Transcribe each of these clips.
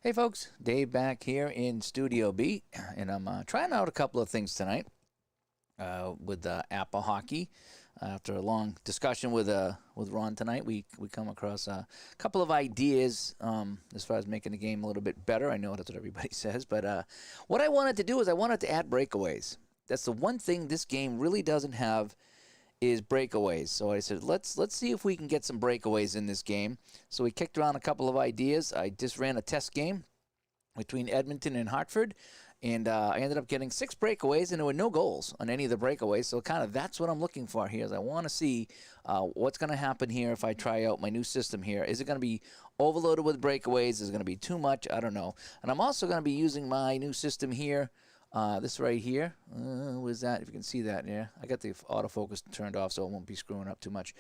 Hey folks, Dave back here in Studio B, and I'm trying out a couple of things tonight with APBA Hockey. After a long discussion with Ron tonight, we come across a couple of ideas as far as making the game a little bit better. I know that's what everybody says, but what I wanted to do is I wanted to add breakaways. That's the one thing this game really doesn't have is breakaways. So I said, let's see if we can get some breakaways in this game. So we kicked around a couple of ideas. I just ran a test game between Edmonton and Hartford, and I ended up getting 6 breakaways, and there were no goals on any of the breakaways. So kind of that's what I'm looking for here. Is I want to see what's going to happen here if I try out my new system here. Is it going to be overloaded with breakaways? Is it going to be too much? I don't know. And I'm also going to be using my new system here. This right here, was that? If you can see that, yeah. I got the autofocus turned off so it won't be screwing up too much.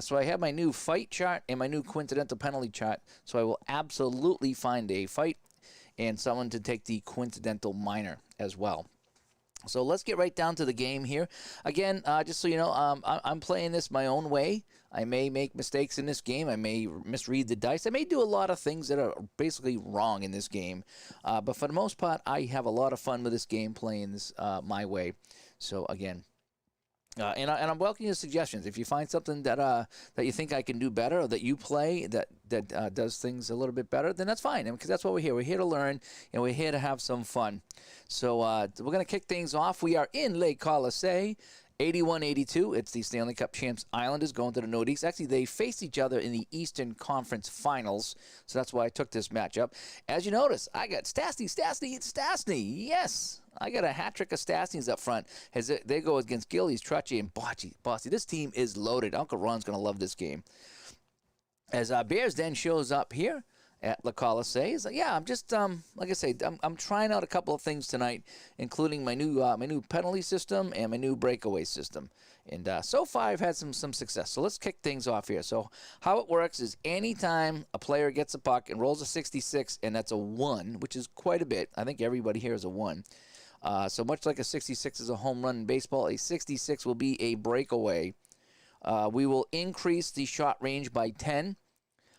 So I have my new fight chart and my new coincidental penalty chart. So I will absolutely find a fight and someone to take the coincidental minor as well. So let's get right down to the game here. Again, just so you know, I'm playing this my own way. I may make mistakes in this game. I may misread the dice. I may do a lot of things that are basically wrong in this game. But for the most part, I have a lot of fun with this game playing this my way. So again, and I'm welcoming your suggestions. If you find something that that you think I can do better, or that you play that does things a little bit better, then that's fine. Because that's what we're here. We're here to learn, and we're here to have some fun. So we're going to kick things off. We are in Lake Colisée. 81-82. It's the Stanley Cup champs Islanders going to the Nordiques. Actually, they faced each other in the Eastern Conference Finals, so that's why I took this matchup. As you notice, I got Stastny. Yes, I got a hat trick of Stastny's up front. As they go against Gillies, Trottier, and Bossy. This team is loaded. Uncle Ron's going to love this game. As Bears Den shows up here at La Colisée. Is like, yeah, I'm just like I say, I'm trying out a couple of things tonight, including my new penalty system and my new breakaway system. And so far I've had some success. So let's kick things off here. So how it works is anytime a player gets a puck and rolls a 66, and that's a 1, which is quite a bit. I think everybody here is a 1. So much like a 66 is a home run in baseball, a 66 will be a breakaway. We will increase the shot range by 10.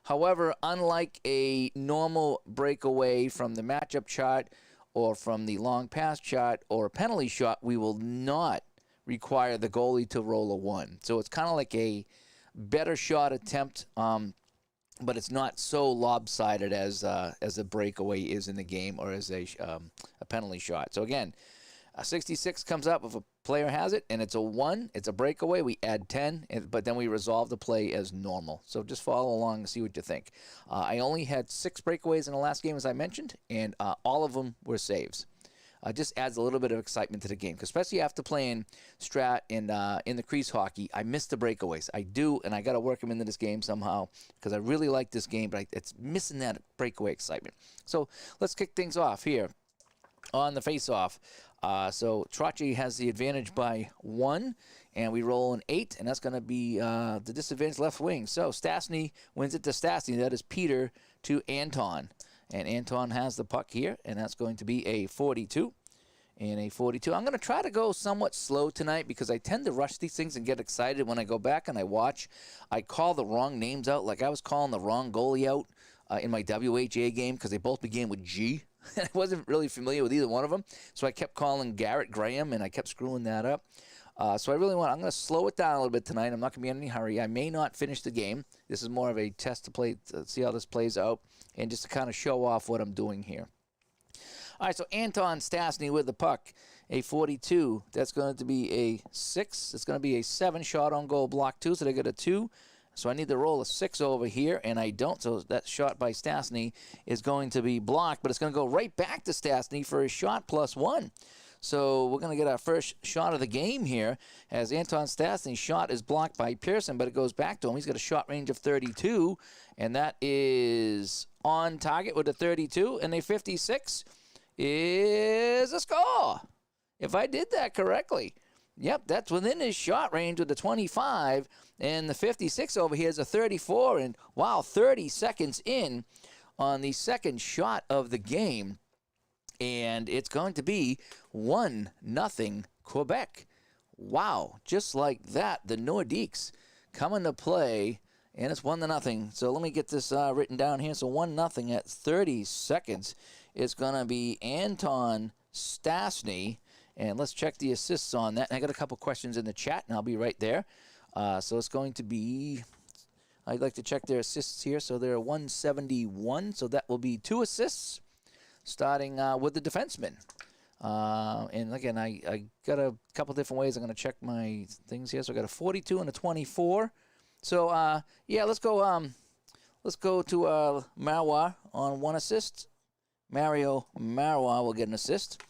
However, unlike a normal breakaway from the matchup chart or from the long pass chart or a penalty shot, we will not require the goalie to roll a 1. So it's kind of like a better shot attempt, but it's not so lopsided as a breakaway is in the game or as a penalty shot. So again, a 66 comes up if a player has it, and it's a 1. It's a breakaway. We add 10, but then we resolve the play as normal. So just follow along and see what you think. I only had 6 breakaways in the last game, as I mentioned, and all of them were saves. Just adds a little bit of excitement to the game, because especially after playing Strat and in the crease hockey, I miss the breakaways. I do, and I got to work them into this game somehow, because I really like this game, but it's missing that breakaway excitement. So let's kick things off here on the face-off. So Trottier has the advantage by 1, and we roll an 8, and that's going to be the disadvantage left wing. So Stastny wins it to Stastny. That is Peter to Anton. And Anton has the puck here, and that's going to be a 42. And a 42. I'm going to try to go somewhat slow tonight because I tend to rush these things and get excited when I go back and I watch. I call the wrong names out. Like I was calling the wrong goalie out in my WHA game because they both began with G. I wasn't really familiar with either one of them. So I kept calling Garrett Graham, and I kept screwing that up. So I'm going to slow it down a little bit tonight. I'm not going to be in any hurry. I may not finish the game. This is more of a test to see how this plays out and just to kind of show off what I'm doing here. All right, so Anton Stastny with the puck, a 42. That's going to be a 6. It's going to be a 7 shot on goal, block 2, so they got a 2. So I need to roll a 6 over here, and I don't. So that shot by Stastny is going to be blocked, but it's going to go right back to Stastny for a shot plus 1. So we're going to get our first shot of the game here as Anton Stastny's shot is blocked by Pearson, but it goes back to him. He's got a shot range of 32, and that is on target with a 32, and a 56 is a score. If I did that correctly. Yep, that's within his shot range with the 25, and the 56 over here is a 34, and wow, 30 seconds in on the second shot of the game, and it's going to be 1-0 Quebec. Wow, just like that, the Nordiques come into play And it's 1-0. So let me get this written down here. So 1-0 at 30 seconds. It's going to be Anton Stastny. And let's check the assists on that. And I got a couple questions in the chat, and I'll be right there. So it's going to be, I'd like to check their assists here. So they're 171. So that will be 2 assists, starting with the defenseman. And again, I got a couple different ways I'm going to check my things here. So I got a 42 and a 24. So yeah, let's go to Marois on 1 assist. Mario Marois will get an assist.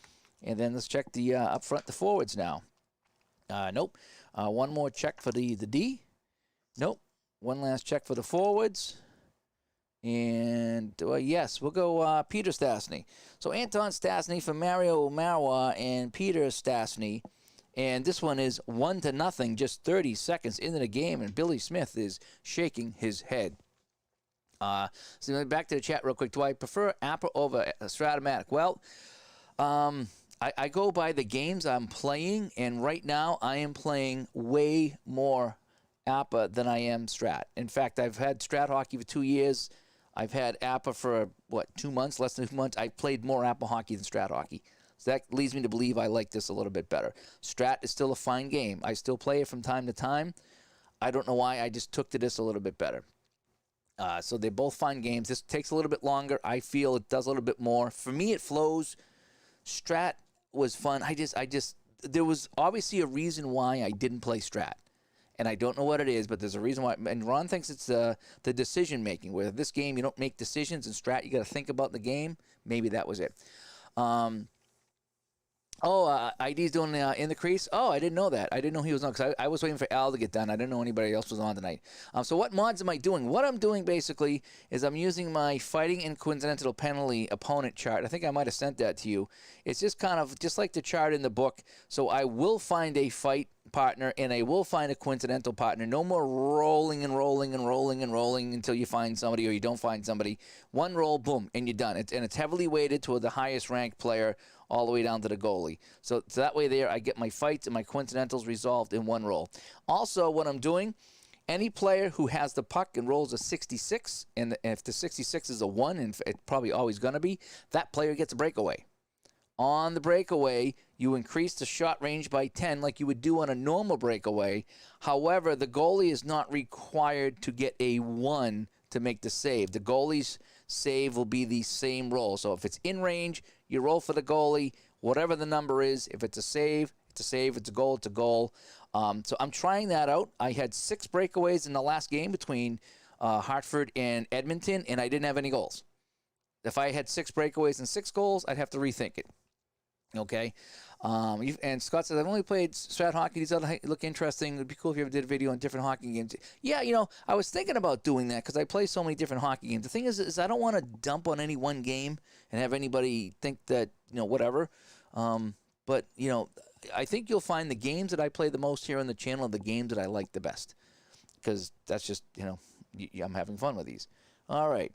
And then let's check the up front, the forwards now. Nope. One more check for the D. Nope. One last check for the forwards. And yes, we'll go Peter Stastny. So Anton Stastny for Mario Marois and Peter Stastny. And this one is 1-0, just 30 seconds into the game, and Billy Smith is shaking his head. So back to the chat real quick. Do I prefer APBA over Stratomatic? Well, I go by the games I'm playing, and right now I am playing way more APBA than I am Strat. In fact, I've had Strat Hockey for 2 years. I've had APBA for, 2 months, less than 2 months. I've played more APBA Hockey than Strat Hockey. So that leads me to believe I like this a little bit better. Strat is still a fine game. I still play it from time to time. I don't know why. I just took to this a little bit better. So they're both fine games. This takes a little bit longer. I feel it does a little bit more. For me, it flows. Strat was fun. There was obviously a reason why I didn't play Strat. And I don't know what it is, but there's a reason why. And Ron thinks it's the decision-making, where this game you don't make decisions. In Strat, you got to think about the game. Maybe that was it. ID's doing in the crease. Oh, I didn't know that. I didn't know he was on, because I was waiting for Al to get done. I didn't know anybody else was on tonight. So what mods am I doing? What I'm doing basically is I'm using my fighting and coincidental penalty opponent chart. I think I might have sent that to you. It's just kind of just like the chart in the book. So I will find a fight partner and I will find a coincidental partner. No more rolling and rolling and rolling and rolling until you find somebody or you don't find somebody. One roll, boom, and you're done. And it's heavily weighted toward the highest ranked player all the way down to the goalie. So that way there I get my fights and my coincidentals resolved in one roll. Also, what I'm doing, any player who has the puck and rolls a 66, and if the 66 is a 1, and it's probably always going to be, that player gets a breakaway. On the breakaway, you increase the shot range by 10 like you would do on a normal breakaway. However, the goalie is not required to get a 1 to make the save. The goalie's save will be the same roll. So if it's in range, you roll for the goalie, whatever the number is. If it's a save, it's a save. It's a goal, it's a goal. So I'm trying that out. I had 6 breakaways in the last game between Hartford and Edmonton, and I didn't have any goals. If I had 6 breakaways and 6 goals, I'd have to rethink it. Okay? And Scott says, I've only played Strat Hockey. These other look interesting. It would be cool if you ever did a video on different hockey games. Yeah, I was thinking about doing that because I play so many different hockey games. The thing is I don't want to dump on any one game and have anybody think that, whatever. But, I think you'll find the games that I play the most here on the channel are the games that I like the best. Because that's just, I'm having fun with these. All right.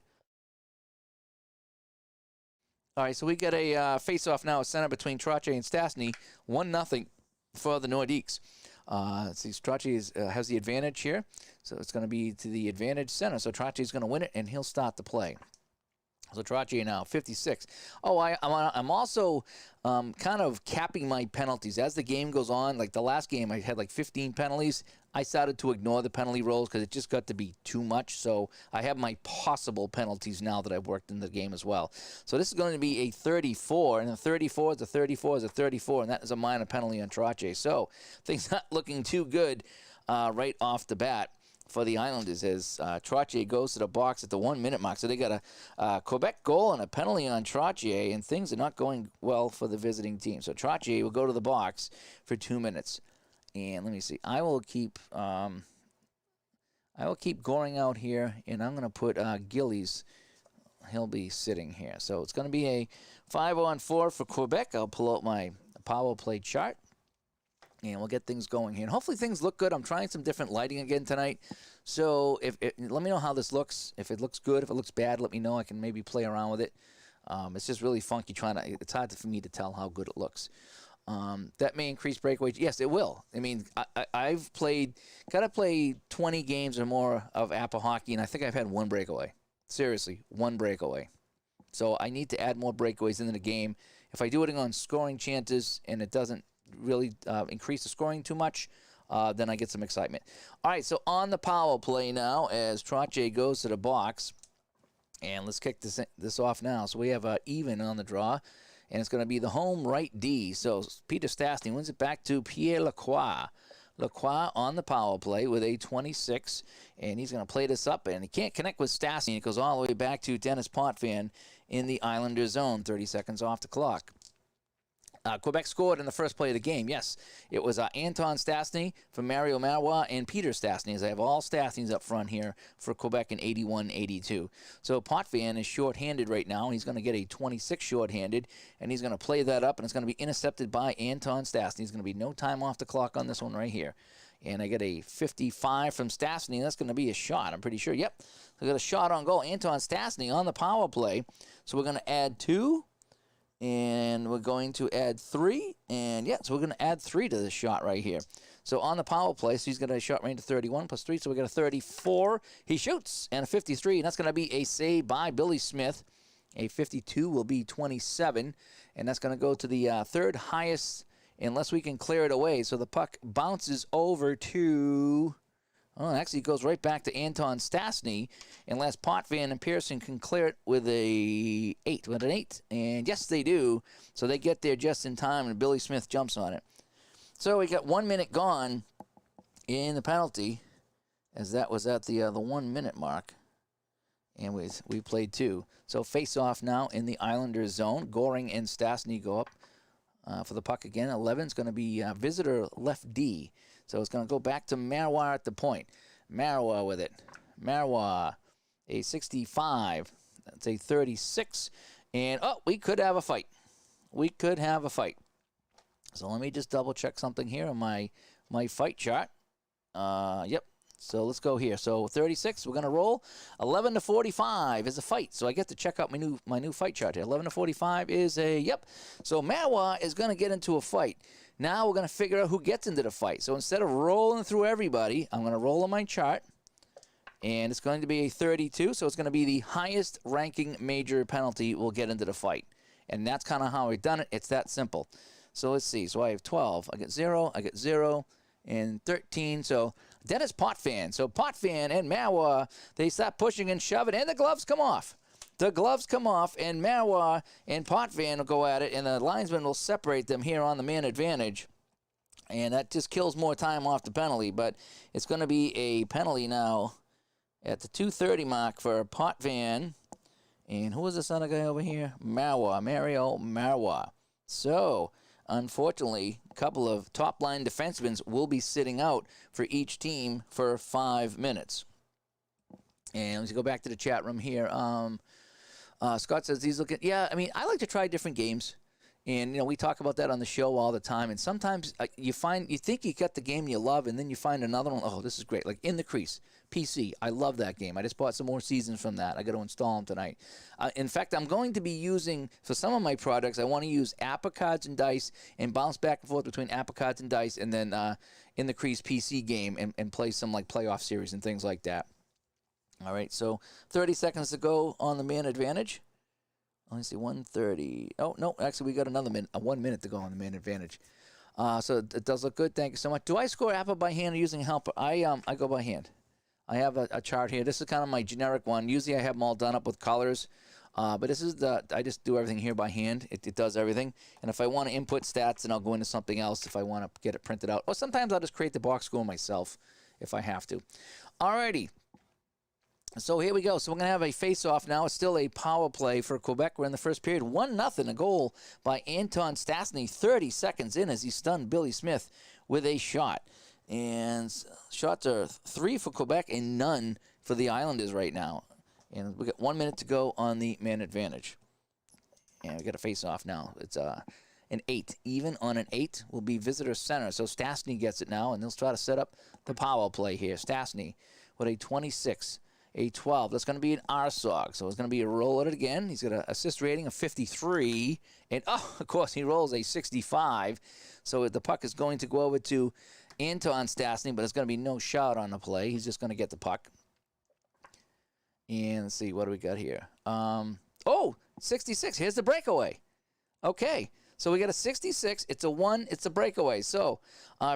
All right, so we got a face-off now, a center between Trottier and Stastny, 1-0 for the Nordiques. See, Trottier has the advantage here, so it's going to be to the advantage center. So Trottier's going to win it, and he'll start the play. So Trottier now, 56. Oh, I'm also kind of capping my penalties. As the game goes on, like the last game, I had like 15 penalties. I started to ignore the penalty rolls because it just got to be too much. So I have my possible penalties now that I've worked in the game as well. So this is going to be a 34, and a 34 is a 34 is a 34, and that is a minor penalty on Trottier. So things not looking too good right off the bat for the Islanders as Trottier goes to the box at the 1-minute mark. So they got a Quebec goal and a penalty on Trottier, and things are not going well for the visiting team. So Trottier will go to the box for 2 minutes. And let me see. I will keep Goring out here, and I'm going to put Gillies. He'll be sitting here. So it's going to be a 5-on-4 for Quebec. I'll pull out my power play chart. And we'll get things going here. And hopefully things look good. I'm trying some different lighting again tonight. So let me know how this looks. If it looks good, if it looks bad, let me know. I can maybe play around with it. It's just really funky it's hard for me to tell how good it looks. That may increase breakaway. Yes, it will. I mean, I've got to play 20 games or more of APBA Hockey, and I think I've had one breakaway. Seriously, one breakaway. So I need to add more breakaways into the game. If I do it on scoring chances and it doesn't really increase the scoring too much, then I get some excitement. All right, so on the power play now as Trottier goes to the box. And let's kick this off now. So we have even on the draw, and it's going to be the home right D. So Peter Stastny wins it back to Pierre Lacroix. Lacroix on the power play with a 26, and he's going to play this up, and he can't connect with Stastny. It goes all the way back to Dennis Potvin in the Islander zone, 30 seconds off the clock. Quebec scored in the first play of the game. Yes, it was Anton Stastny for Mario Marois and Peter Stastny, as I have all Stastnys up front here for Quebec in 81-82. So Potvin is shorthanded right now. He's going to get a 26 shorthanded, and he's going to play that up, and it's going to be intercepted by Anton Stastny. There's going to be no time off the clock on this one right here. And I get a 55 from Stastny. That's going to be a shot, I'm pretty sure. Yep, so I got a shot on goal. Anton Stastny on the power play. So we're going to add 2. And we're going to add 3. And, yeah, so we're going to add 3 to this shot right here. So on the power play, so he's got a shot range of 31 plus 3. So we got a 34. He shoots, and a 53. And that's going to be a save by Billy Smith. A 52 will be 27. And that's going to go to the third highest unless we can clear it away. So the puck bounces over to... Oh, actually, it goes right back to Anton Stastny, unless Potvin and Pearson can clear it with an 8. And yes, they do. So they get there just in time, and Billy Smith jumps on it. So we got 1 minute gone in the penalty, as that was at the 1 minute mark. And we played 2. So face-off now in the Islanders zone. Goring and Stastny go up for the puck again. 11 is going to be visitor left D. So it's going to go back to Marois at the point. Marois with it. Marois, a 65. That's a 36. And, we could have a fight. We could have a fight. So let me just double-check something here on my fight chart. Yep. So let's go here. So 36, we're going to roll. 11-45 is a fight. So I get to check out my new fight chart here. 11-45 is a, yep. So Marois is going to get into a fight. Now we're going to figure out who gets into the fight. So instead of rolling through everybody, I'm going to roll on my chart. And it's going to be a 32. So it's going to be the highest ranking major penalty will get into the fight. And that's kind of how we've done it. It's that simple. So let's see. So I have 12. I get 0. I get 0. And 13. So Dennis Potvin. So Potvin and Marois, they start pushing and shoving. And the gloves come off. The gloves come off, and Marois and Potvin will go at it, and the linesman will separate them here on the man advantage. And that just kills more time off the penalty. But it's going to be a penalty now at the 2:30 mark for Potvin. And who is this other guy over here? Marois, Mario Marois. So, unfortunately, a couple of top-line defensemen will be sitting out for each team for 5 minutes. And let's go back to the chat room here. Scott says he's looking. Yeah, I mean, I like to try different games, and we talk about that on the show all the time. And sometimes you think you got the game you love, and then you find another one. Oh, this is great! Like In the Crease, PC. I love that game. I just bought some more seasons from that. I got to install them tonight. In fact, I'm going to be using for some of my products. I want to use APBA cards and dice and bounce back and forth between APBA cards and dice, and then In the Crease PC game and play some like playoff series and things like that. All right, so 30 seconds to go on the man advantage. Let me see, 1:30. Oh, no, actually, we got another minute, 1 minute to go on the man advantage. So it does look good. Thank you so much. Do I score APBA by hand or using helper? I go by hand. I have a chart here. This is kind of my generic one. Usually I have them all done up with colors. But this is I just do everything here by hand. It does everything. And if I want to input stats, then I'll go into something else if I want to get it printed out. Or sometimes I'll just create the box score myself if I have to. All righty. So here we go. So we're going to have a face-off now. It's still a power play for Quebec. We're in the first period. 1-0, a goal by Anton Stastny 30 seconds in as he stunned Billy Smith with a shot. And shots are 3 for Quebec and none for the Islanders right now. And we got 1 minute to go on the man advantage. And we got a face-off now. It's an 8. Even on an 8 will be visitor center. So Stastny gets it now, and they'll try to set up the power play here. Stastny with a 26. a 12. That's going to be an RSOG. So it's going to be a roll at it again. He's got an assist rating of 53. And, of course, he rolls a 65. So the puck is going to go over to Anton Stastny, but it's going to be no shot on the play. He's just going to get the puck. And let's see, what do we got here? 66. Here's the breakaway. Okay. So we got a 66. It's a 1. It's a breakaway. So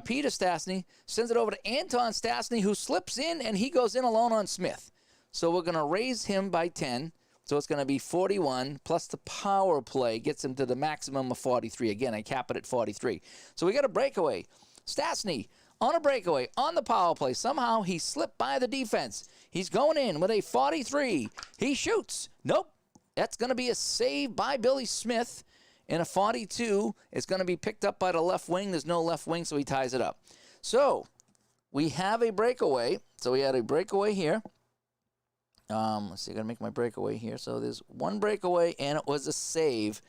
Peter Stastny sends it over to Anton Stastny, who slips in, and he goes in alone on Smith. So we're going to raise him by 10. So it's going to be 41, plus the power play gets him to the maximum of 43. Again, I cap it at 43. So we got a breakaway. Stastny on a breakaway, on the power play. Somehow he slipped by the defense. He's going in with a 43. He shoots. Nope. That's going to be a save by Billy Smith. And a 42 is going to be picked up by the left wing. There's no left wing, so he ties it up. So we have a breakaway. So we had a breakaway here. Let's see, I got to make my breakaway here. So there's one breakaway, and it was a save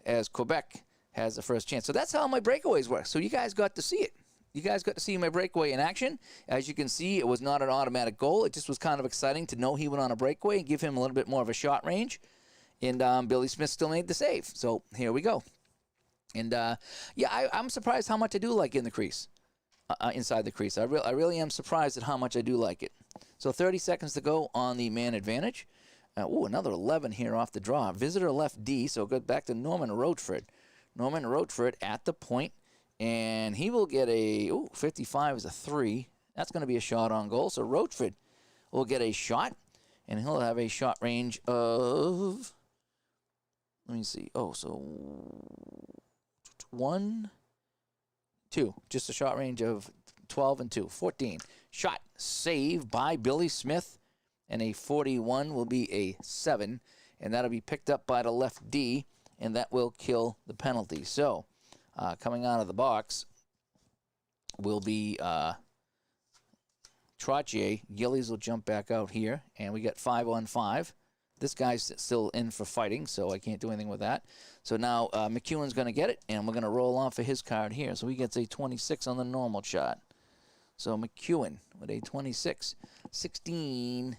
as Quebec has the first chance. So that's how my breakaways work. So you guys got to see it. You guys got to see my breakaway in action. As you can see, it was not an automatic goal. It just was kind of exciting to know he went on a breakaway and give him a little bit more of a shot range. And Billy Smith still made the save. So here we go. And, I'm surprised how much I do like in the crease, inside the crease. I really am surprised at how much I do like it. So 30 seconds to go on the man advantage. Another 11 here off the draw. Visitor left D, so go back to Norman Roachford. Norman Roachford at the point, and he will get a 55 is a 3. That's going to be a shot on goal. So Roachford will get a shot, and he'll have a shot range of... Let me see. So 1, 2. Just a shot range of 12 and 2. 14. Shot saved by Billy Smith. And a 41 will be a 7. And that'll be picked up by the left D. And that will kill the penalty. So coming out of the box will be Trottier. Gillies will jump back out here. And we got 5-on-5. This guy's still in for fighting, so I can't do anything with that. So now McEwen's going to get it, and we're going to roll off of his card here. So he gets a 26 on the normal shot. So McEwen with a 26. 16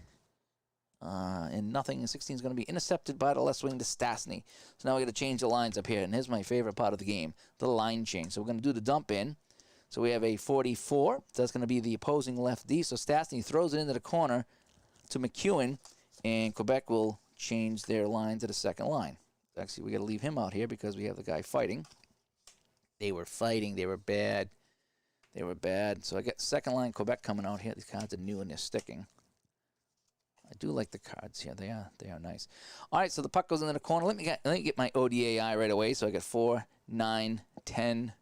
and nothing. 16 is going to be intercepted by the left wing to Stastny. So now we got to change the lines up here, and here's my favorite part of the game, the line change. So we're going to do the dump in. So we have a 44. So that's going to be the opposing left D. So Stastny throws it into the corner to McEwen. And Quebec will change their line to the second line. Actually, we got to leave him out here because we have the guy fighting. They were fighting. They were bad. They were bad. So I got second line Quebec coming out here. These cards are new and they're sticking. I do like the cards here. They are nice. All right, so the puck goes into the corner. Let me get my ODAI right away. So I got 4, 9, 10,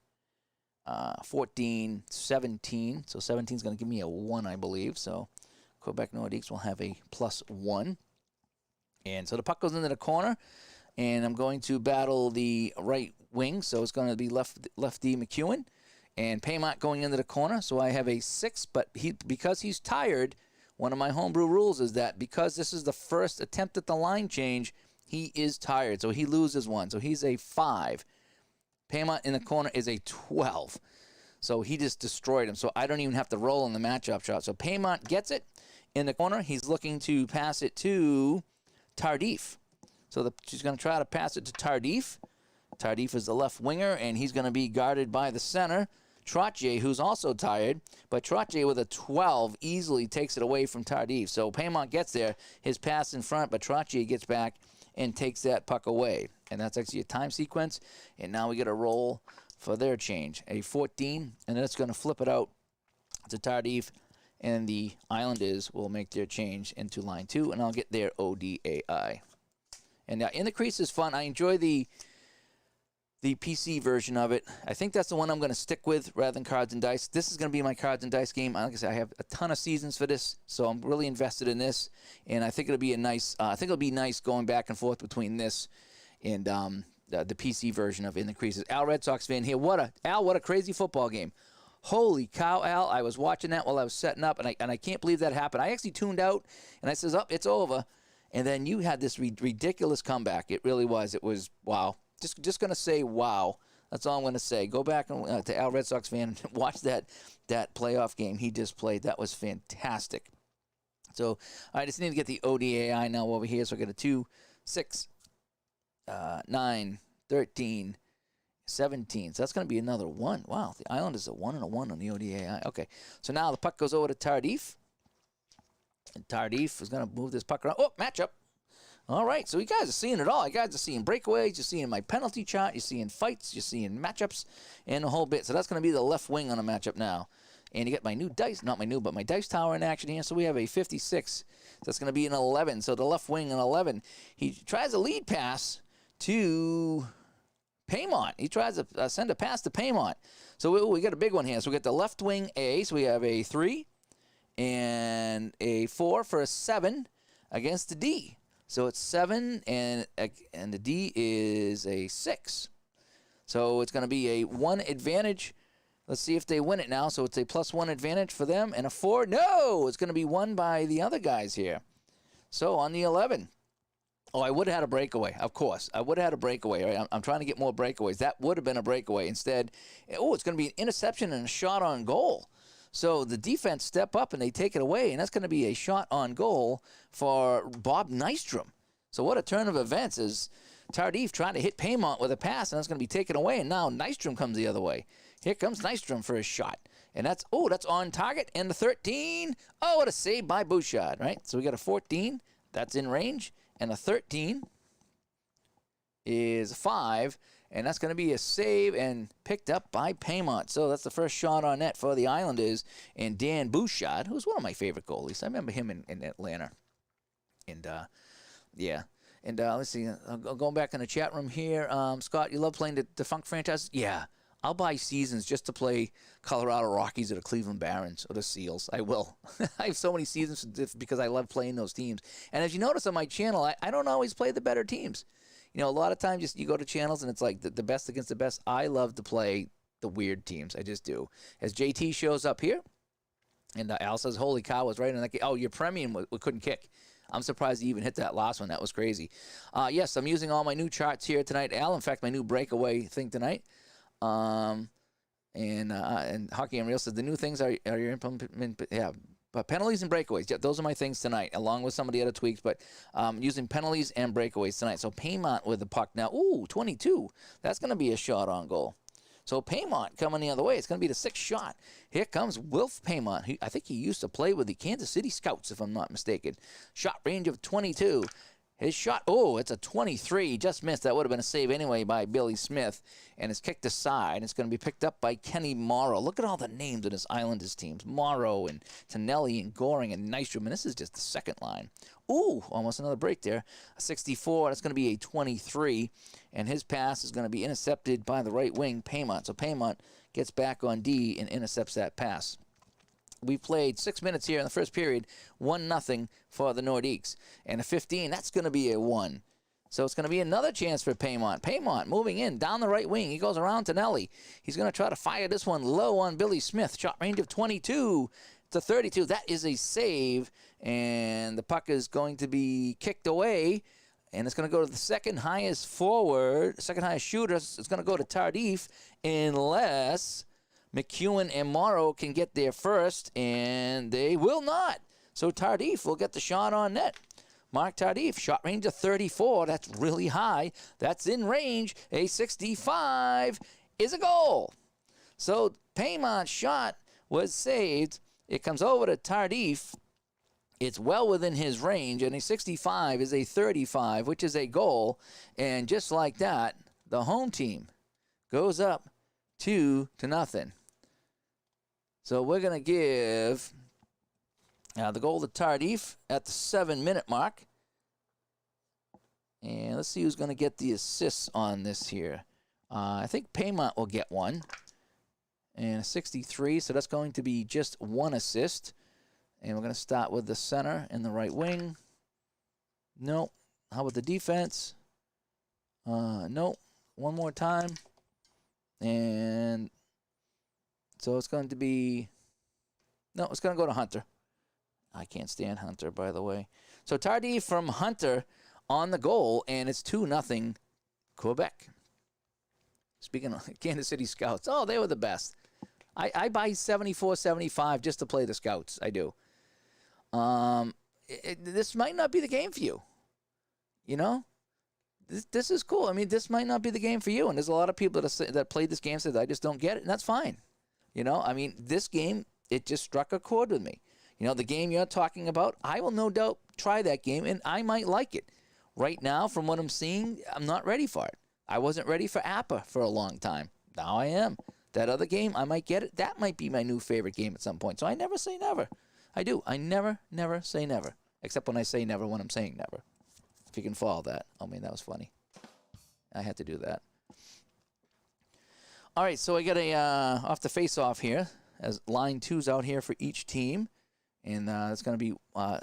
14, 17. So 17 is going to give me a 1, I believe. So Quebec Nordiques will have a +1. And so the puck goes into the corner, and I'm going to battle the right wing. So it's going to be lefty McEwen, and Paymont going into the corner. So I have a 6, but because he's tired, one of my homebrew rules is that because this is the first attempt at the line change, he is tired. So he loses 1. So he's a 5. Paymont in the corner is a 12. So he just destroyed him. So I don't even have to roll in the matchup shot. So Paymont gets it in the corner. He's looking to pass it to Tardif. So she's going to try to pass it to Tardif. Tardif is the left winger, and he's going to be guarded by the center, Trottier, who's also tired. But Trottier with a 12 easily takes it away from Tardif. So Paymont gets there. His pass in front, but Trottier gets back and takes that puck away. And that's actually a time sequence. And now we get a roll for their change. A 14, and then it's going to flip it out to Tardif. And the Islanders will make their change into line 2, and I'll get their ODAI. And now in the crease is fun. I enjoy the PC version of it. I think that's the one I'm going to stick with rather than Cards and Dice. This is going to be my Cards and Dice game. Like I said, I have a ton of seasons for this, so I'm really invested in this. And I think it'll be a nice. I think it'll be nice going back and forth between this and the PC version of In the Creases. Al, Red Sox fan here. What a crazy football game. Holy cow, Al. I was watching that while I was setting up, and I can't believe that happened. I actually tuned out, and I says, it's over. And then you had this ridiculous comeback. It really was. It was, wow. Just going to say wow. That's all I'm going to say. Go back and to Al Red Sox fan and watch that playoff game he just played. That was fantastic. So I just need to get the ODAI now over here. So I got a 2, 6, 9, 13, 17. So that's going to be another 1. Wow, the Island is a 1 and a 1 on the ODAI. Okay, so now the puck goes over to Tardif. And Tardif is going to move this puck around. Oh, matchup. All right, so you guys are seeing it all. You guys are seeing breakaways. You're seeing my penalty chart. You're seeing fights. You're seeing matchups and a whole bit. So that's going to be the left wing on a matchup now. And you get my new dice, not my new, but my dice tower in action here. So we have a 56. That's going to be an 11. So the left wing, an 11. He tries a lead pass to Paymont. He tries to send a pass to Paymont. So we got a big one here. So we got the left wing A. So we have a 3 and a 4 for a 7 against the D. So it's 7, and the D is a 6. So it's going to be a 1 advantage. Let's see if they win it now. So it's a +1 advantage for them, and a 4. No, it's going to be won by the other guys here. So on the 11. Oh, I would have had a breakaway, of course. I would have had a breakaway. Right? I'm trying to get more breakaways. That would have been a breakaway. Instead, it's going to be an interception and a shot on goal. So the defense step up and they take it away, and that's going to be a shot on goal for Bob Nystrom. So what a turn of events is Tardif trying to hit Paymont with a pass, and that's going to be taken away, and now Nystrom comes the other way. Here comes Nystrom for his shot. And that's on target, and the 13. Oh, what a save by Bouchard, right? So we got a 14. That's in range, and a 13 is 5. And that's going to be a save and picked up by Paymont. So that's the first shot on net for the Islanders. And Dan Bouchard, who's one of my favorite goalies. I remember him in Atlanta. And, yeah. And let's see. Going back in the chat room here. Scott, you love playing the defunct franchises? Yeah. I'll buy seasons just to play Colorado Rockies or the Cleveland Barons or the Seals. I will. I have so many seasons because I love playing those teams. And as you notice on my channel, I don't always play the better teams. You know, a lot of times you go to channels and it's like the best against the best. I love to play the weird teams. I just do. As JT shows up here, and Al says, holy cow, I was right on that game. Oh, your premium couldn't kick. I'm surprised you even hit that last one. That was crazy. Yes, I'm using all my new charts here tonight, Al. In fact, my new breakaway thing tonight. And Hockey Unreal says the new things are your implement. Yeah. But penalties and breakaways, yeah, those are my things tonight, along with some of the other tweaks. But using penalties and breakaways tonight. So Paymont with the puck now. Ooh, 22. That's going to be a shot on goal. So Paymont coming the other way. It's going to be the 6th shot. Here comes Wilf Paymont. I think he used to play with the Kansas City Scouts, if I'm not mistaken. Shot range of 22. His shot, it's a 23. Just missed. That would have been a save anyway by Billy Smith. And it's kicked aside. It's going to be picked up by Kenny Morrow. Look at all the names of his Islanders teams. Morrow and Tonelli and Goring and Nystrom. And this is just the second line. Ooh, almost another break there. A 64. That's going to be a 23. And his pass is going to be intercepted by the right wing, Paymont. So Paymont gets back on D and intercepts that pass. We played 6 minutes here in the first period, 1-0 for the Nordiques. And a 15, that's going to be a 1. So it's going to be another chance for Paymont. Paymont moving in down the right wing. He goes around Tonelli. He's going to try to fire this one low on Billy Smith. Shot range of 22 to 32. That is a save. And the puck is going to be kicked away. And it's going to go to the second highest forward, second highest shooter. It's going to go to Tardif unless McEwen and Morrow can get there first, and they will not. So Tardif will get the shot on net. Mark Tardif, shot range of 34. That's really high. That's in range. A 65 is a goal. So Paymont's shot was saved. It comes over to Tardif. It's well within his range, and a 65 is a 35, which is a goal. And just like that, the home team goes up 2-0. So we're going to give the goal to Tardif at the 7-minute mark. And let's see who's going to get the assists on this here. I think Paymont will get one. And a 63, so that's going to be just 1 assist. And we're going to start with the center and the right wing. Nope. How about the defense? Nope. One more time. And so it's going to be... No, it's going to go to Hunter. I can't stand Hunter, by the way. So Tardif from Hunter on the goal, and it's 2-0 Quebec. Speaking of Kansas City Scouts, oh, they were the best. I buy 74, 75 just to play the Scouts. I do. this might not be the game for you. You know, this is cool. I mean, this might not be the game for you. And there's a lot of people that played this game said, I just don't get it, and that's fine. You know, I mean, this game, it just struck a chord with me. You know, the game you're talking about, I will no doubt try that game, and I might like it. Right now, from what I'm seeing, I'm not ready for it. I wasn't ready for APBA for a long time. Now I am. That other game, I might get it. That might be my new favorite game at some point. So I never say never. I do. I never say never. Except when I say never when I'm saying never. If you can follow that. I mean, that was funny. I had to do that. All right, so I got a off the face-off here, as line 2's out here for each team. And it's going to be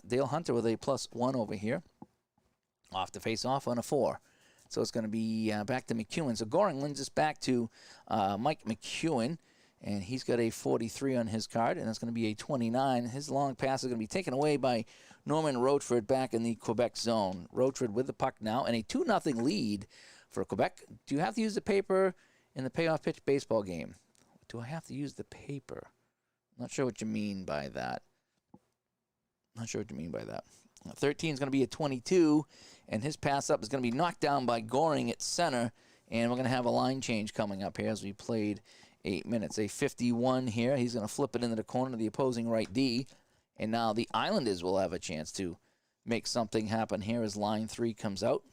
Dale Hunter with a +1 over here. Off the face-off on a 4. So it's going to be back to McEwen. So Goring lends us back to Mike McEwen. And he's got a 43 on his card, and that's going to be a 29. His long pass is going to be taken away by Norman Rochford back in the Quebec zone. Rochford with the puck now, and a 2-0 lead for Quebec. Do you have to use the paper in the payoff pitch baseball game? Do I have to use the paper? I'm not sure what you mean by that. 13 is going to be a 22, and his pass up is going to be knocked down by Goring at center, and we're going to have a line change coming up here as we played 8 minutes. A 51 here. He's going to flip it into the corner to the opposing right D, and now the Islanders will have a chance to make something happen here as line 3 comes out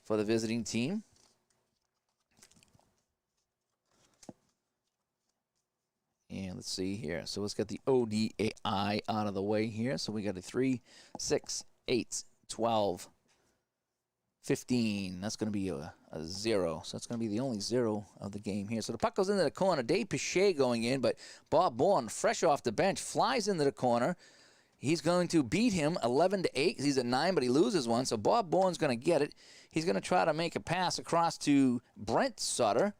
for the visiting team. And let's see here. So let's get the ODAI out of the way here. So we got a 3, 6, 8, 12, 15. That's going to be a 0. So that's going to be the only 0 of the game here. So the puck goes into the corner. Dave Piché going in, but Bob Bourne, fresh off the bench, flies into the corner. He's going to beat him 11-8 because he's at 9, but he loses one. So Bob Bourne's going to get it. He's going to try to make a pass across to Brent Sutter.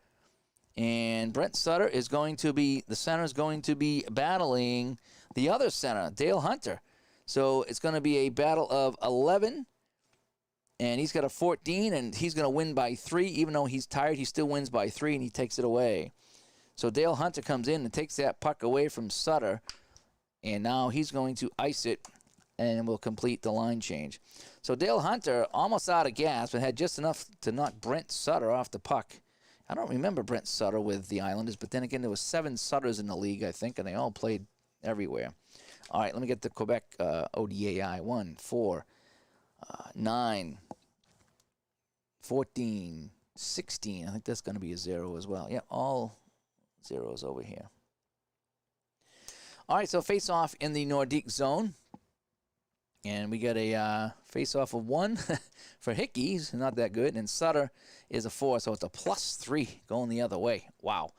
And Brent Sutter is going to be, the center is going to be battling the other center, Dale Hunter. So it's going to be a battle of 11. And he's got a 14, and he's going to win by 3. Even though he's tired, he still wins by 3, and he takes it away. So Dale Hunter comes in and takes that puck away from Sutter. And now he's going to ice it and will complete the line change. So Dale Hunter, almost out of gas, but had just enough to knock Brent Sutter off the puck. I don't remember Brent Sutter with the Islanders, but then again, there was 7 Sutters in the league, I think, and they all played everywhere. All right, let me get the Quebec ODAI. 1, 4, 9, 14, 16. I think that's going to be a 0 as well. Yeah, all zeros over here. All right, so face-off in the Nordique zone. And we got a face-off of 1 for Hickey. He's not that good. And Sutter is a 4, so it's a +3 going the other way. Wow.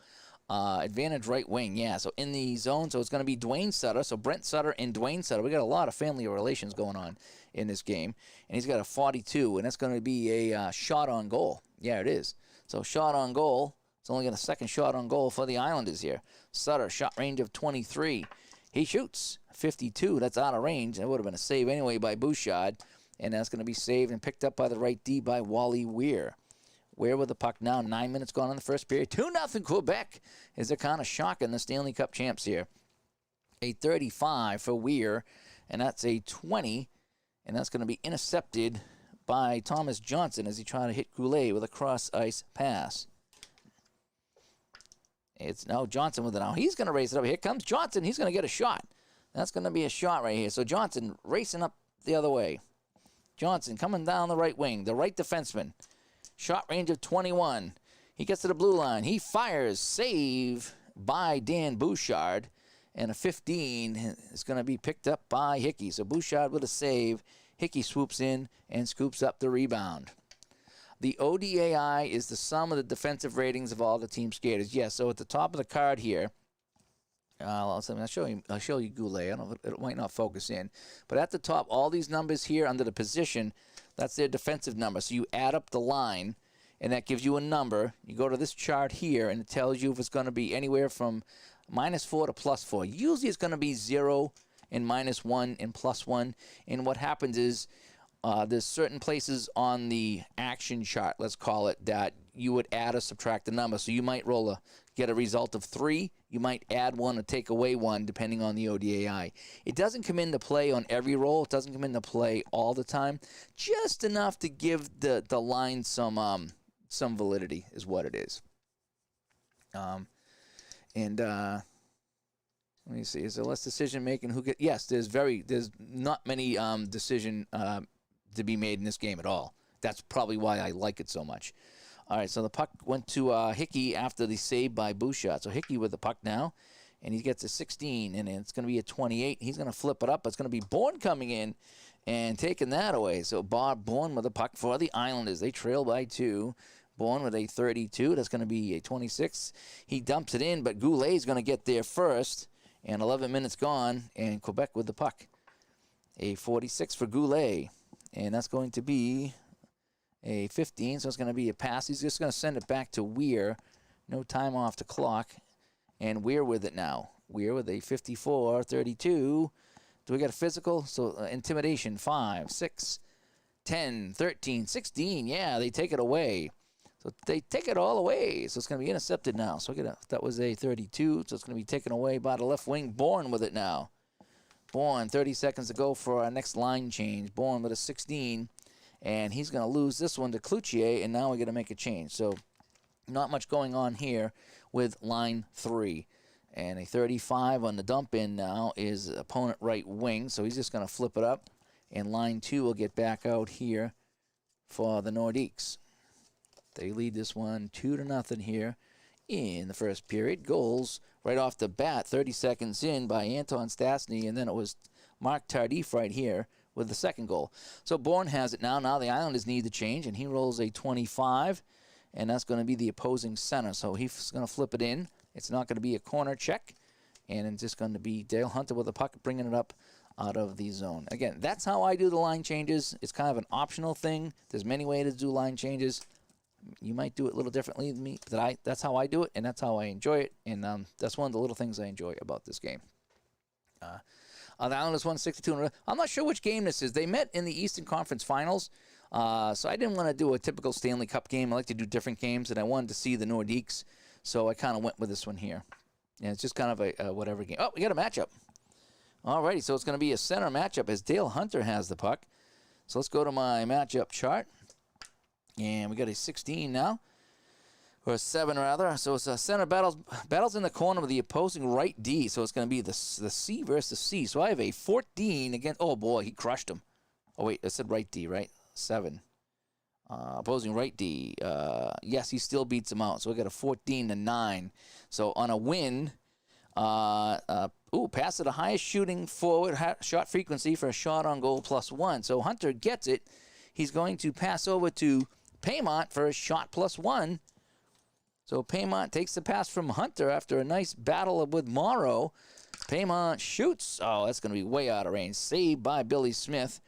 Advantage right wing, yeah. So in the zone, so it's going to be Dwayne Sutter. So Brent Sutter and Dwayne Sutter. We got a lot of family relations going on in this game. And he's got a 42, and that's going to be a shot on goal. Yeah, it is. So shot on goal. It's only got a second shot on goal for the Islanders here. Sutter, shot range of 23. He shoots 52. That's out of range. That would have been a save anyway by Bouchard. And that's going to be saved and picked up by the right D by Wally Weir. Weir with the puck now. 9 minutes gone in the first period. 2-0 Quebec as they're kind of shocking the Stanley Cup champs here. A 35 for Weir. And that's a 20. And that's going to be intercepted by Thomas Johnson as he tried to hit Goulet with a cross-ice pass. It's now Johnson with it now. He's going to raise it up. Here comes Johnson. He's going to get a shot. That's going to be a shot right here. So Johnson racing up the other way. Johnson coming down the right wing. The right defenseman. Shot range of 21. He gets to the blue line. He fires. Save by Dan Bouchard. And a 15 is going to be picked up by Hickey. So Bouchard with a save. Hickey swoops in and scoops up the rebound. The ODAI is the sum of the defensive ratings of all the team skaters. Yes, so at the top of the card here, I'll show you Goulet. I don't know, it might not focus in. But at the top, all these numbers here under the position, that's their defensive number. So you add up the line, and that gives you a number. You go to this chart here, and it tells you if it's going to be anywhere from -4 to +4. Usually it's going to be 0 and -1 and +1. And what happens is, there's certain places on the action chart, let's call it, that you would add or subtract the number. So you might roll a get a result of 3. You might add 1 or take away 1 depending on the ODAI. It doesn't come into play on every roll. It doesn't come into play all the time. Just enough to give the line some validity is what it is. Let me see. Is there less decision making? Yes, there's not many decision to be made in this game at all. That's probably why I like it so much. All right, so the puck went to Hickey after the save by Bouchard. So Hickey with the puck now, and he gets a 16, and it's going to be a 28. He's going to flip it up. It's going to be Bourne coming in and taking that away. So Bob Bourne with the puck for the Islanders. They trail by 2. Bourne with a 32. That's going to be a 26. He dumps it in, but Goulet's going to get there first. And 11 minutes gone, and Quebec with the puck. A 46 for Goulet. And that's going to be a 15, so it's going to be a pass. He's just going to send it back to Weir. No time off the clock. And Weir with it now. Weir with a 54, 32. Do we got a physical? So intimidation, 5, 6, 10, 13, 16. Yeah, they take it away. So they take it all away. So it's going to be intercepted now. So that was a 32. So it's going to be taken away by the left wing. Bourne with it now. Bourne, 30 seconds to go for our next line change. Bourne with a 16. And he's going to lose this one to Cloutier. And now we're going to make a change. So not much going on here with line 3. And a 35 on the dump in now is opponent right wing. So he's just going to flip it up. And line 2 will get back out here for the Nordiques. They lead this one 2-0 here in the first period. Goals right off the bat, 30 seconds in by Anton Stastny, and then it was Mark Tardif right here with the second goal. So Bourne has it now. Now the Islanders need to change, and he rolls a 25, and that's going to be the opposing center. So he's going to flip it in. It's not going to be a corner check, and it's just going to be Dale Hunter with the puck bringing it up out of the zone. Again, that's how I do the line changes. It's kind of an optional thing. There's many ways to do line changes. You might do it a little differently than me, but that's how I do it, and that's how I enjoy it, and that's one of the little things I enjoy about this game. The Islanders won 62. I'm not sure which game this is. They met in the Eastern Conference Finals, so I didn't want to do a typical Stanley Cup game. I like to do different games, and I wanted to see the Nordiques, so I kind of went with this one here. And it's just kind of a whatever game. Oh, we got a matchup. Alrighty, so it's going to be a center matchup as Dale Hunter has the puck. So let's go to my matchup chart. And we got a 16 now, or a 7 rather. So it's a center battles in the corner with the opposing right D. So it's going to be the C versus C. So I have a 14 against. Oh boy, he crushed him. Oh wait, I said right D, right? 7. Opposing right D. Yes, he still beats him out. So we got a 14-9. So on a win, pass to the highest shooting forward shot frequency for a shot on goal +1. So Hunter gets it. He's going to pass over to Paymont for a shot +1. So Paymont takes the pass from Hunter after a nice battle with Morrow. Paymont shoots. Oh, that's going to be way out of range. Saved by Billy Smith.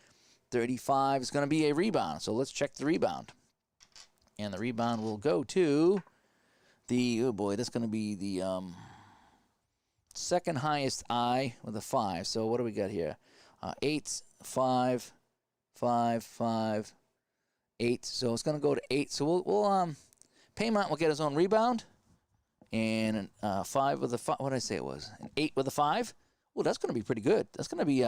35 is going to be a rebound. So let's check the rebound. And the rebound will go to that's going to be the second highest I with a 5. So what do we got here? 8, 5, 5, 5, 8. So it's going to go to 8. So we'll Paymont will get his own rebound. And 5 with a 5. What did I say it was? An 8 with a 5. Oh, that's going to be pretty good. That's going to be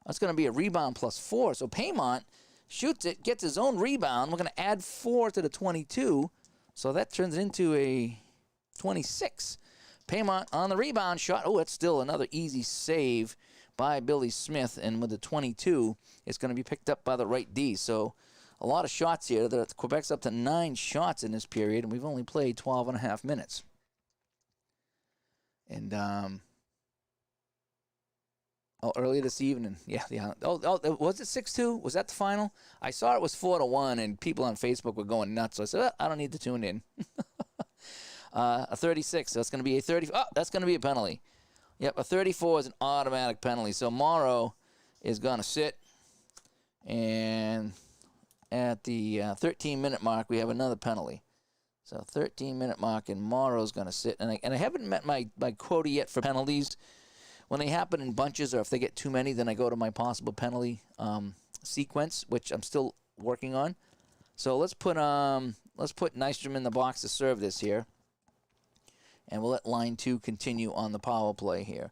that's going to be a rebound +4. So Paymont shoots it, gets his own rebound. We're going to add 4 to the 22. So that turns into a 26. Paymont on the rebound shot. Oh, it's still another easy save by Billy Smith. And with the 22, it's going to be picked up by the right D. So a lot of shots here. Quebec's up to 9 shots in this period, and we've only played 12.5 minutes. And earlier this evening, yeah. Oh, was it 6-2? Was that the final? I saw it was 4-1, and people on Facebook were going nuts. So I said, I don't need to tune in. A 36. So that's going to be a 30. Oh, that's going to be a penalty. Yep, a 34 is an automatic penalty. So Morrow is going to sit, and at the 13-minute mark, we have another penalty. So 13-minute mark, and Morrow's going to sit. And I haven't met my quota yet for penalties. When they happen in bunches or if they get too many, then I go to my possible penalty sequence, which I'm still working on. So let's put Nystrom in the box to serve this here. and we'll let line 2 continue on the power play here.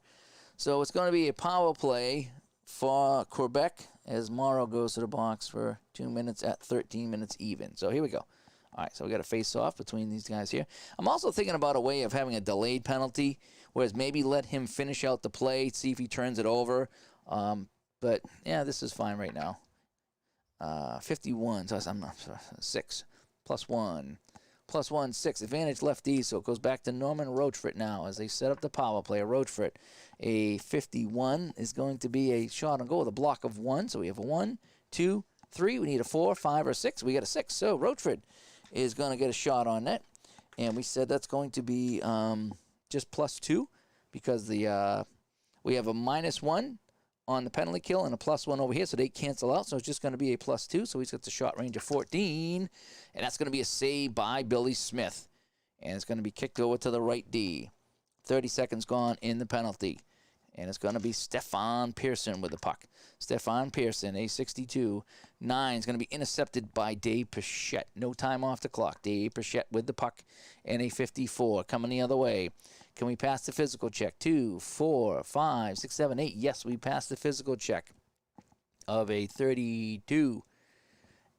So it's going to be a power play for Quebec as Morrow goes to the box for 2 minutes at 13 minutes even. So here we go. All right, so we got a face-off between these guys here. I'm also thinking about a way of having a delayed penalty, whereas maybe let him finish out the play, see if he turns it over. But, yeah, this is fine right now. 51, so I'm not 6, plus 1. Plus 1, 6. Advantage lefty, so it goes back to Norman Rochefort now as they set up the power play. Rochefort, a 51 is going to be a shot on goal with a block of 1. So we have a 1, 2, 3. We need a 4, 5, or 6. We got a 6. So Rochefort is going to get a shot on net. And we said that's going to be just plus 2 because we have a minus 1 on the penalty kill and a plus 1 over here, so they cancel out. So it's just going to be a plus 2. So he's got the shot range of 14, and that's going to be a save by Billy Smith. And it's going to be kicked over to the right D. 30 seconds gone in the penalty. And it's going to be Stefan Pearson with the puck. Stefan Pearson, a 62. 9 is going to be intercepted by Dave Pichette. No time off the clock. Dave Pichette with the puck and a 54 coming the other way. Can we pass the physical check? 2, 4, 5, 6, 7, 8. Yes, we passed the physical check of a 32.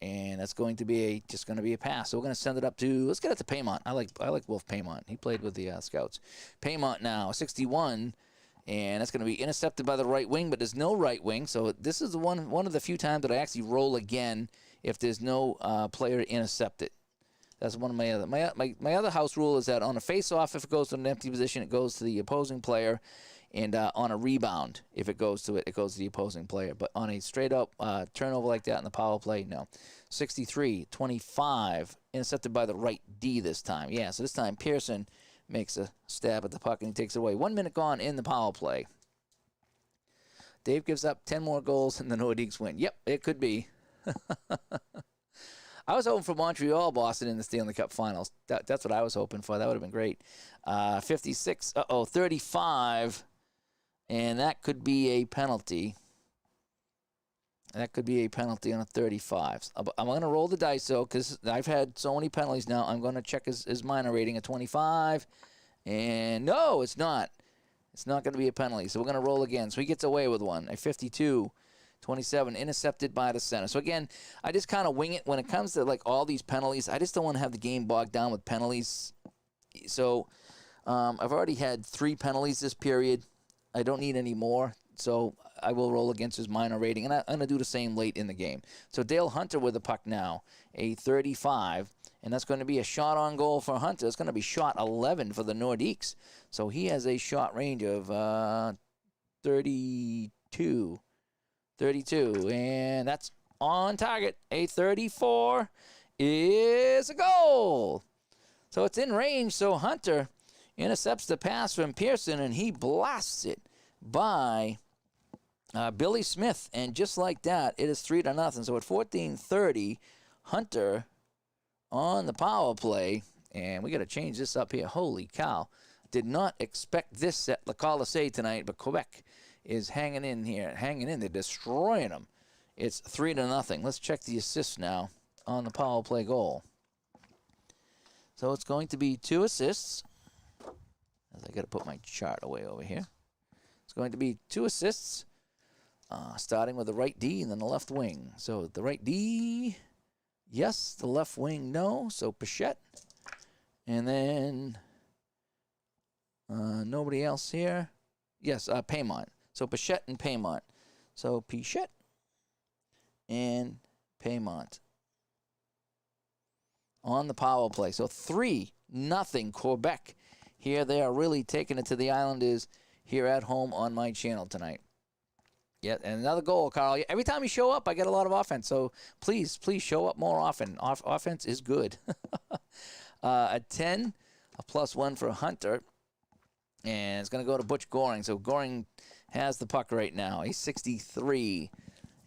And that's going to be just going to be a pass. So we're going to send it up to, let's get it to Paymont. I like Wolf Paymont. He played with the Scouts. Paymont now, 61. And that's going to be intercepted by the right wing, but there's no right wing. So this is one of the few times that I actually roll again if there's no player to intercept it. That's one of my other. My other house rule is that on a face-off, if it goes to an empty position, it goes to the opposing player. And on a rebound, if it goes to it, it goes to the opposing player. But on a straight-up turnover like that in the power play, no. 63, 25, intercepted by the right D this time. Yeah, so this time Pearson makes a stab at the puck, and he takes it away. 1 minute gone in the power play. Dave gives up 10 more goals, and the Nordiques win. Yep, it could be. I was hoping for Montreal, Boston in the Stanley Cup Finals. That's what I was hoping for. That would have been great. 56, 35, and that could be a penalty. That could be a penalty on a 35. I'm going to roll the dice, though, because I've had so many penalties now. I'm going to check his minor rating at 25. And no, it's not. It's not going to be a penalty. So we're going to roll again. So he gets away with one. A 52, 27, intercepted by the center. So again, I just kind of wing it when it comes to like all these penalties. I just don't want to have the game bogged down with penalties. So I've already had 3 penalties this period. I don't need any more. So I will roll against his minor rating, and I'm going to do the same late in the game. So Dale Hunter with the puck now, a 35, and that's going to be a shot on goal for Hunter. It's going to be shot 11 for the Nordiques. So he has a shot range of 32, and that's on target. A 34 is a goal. So it's in range, so Hunter intercepts the pass from Pearson, and he blasts it by Billy Smith, and just like that, it is 3-0. So at 14:30, Hunter on the power play, and we got to change this up here. Holy cow! Did not expect this at Le Colisée tonight, but Quebec is hanging in here, hanging in. They're destroying them. It's 3-0. Let's check the assists now on the power play goal. So it's going to be 2 assists. As I got to put my chart away over here. It's going to be 2 assists, starting with the right D and then the left wing. So the right D, yes. The left wing, no. So Pichette. And then nobody else here. Yes, Paymont. So Pichette and Paymont. So Pichette and Paymont on the power play. So 3-0 Quebec. Here they are really taking it to the Islanders here at home on my channel tonight. Yeah, and another goal, Carl. Every time you show up, I get a lot of offense. So please show up more often. Offense is good. A 10, a +1 for Hunter. And it's going to go to Butch Goring. So Goring has the puck right now. He's 63.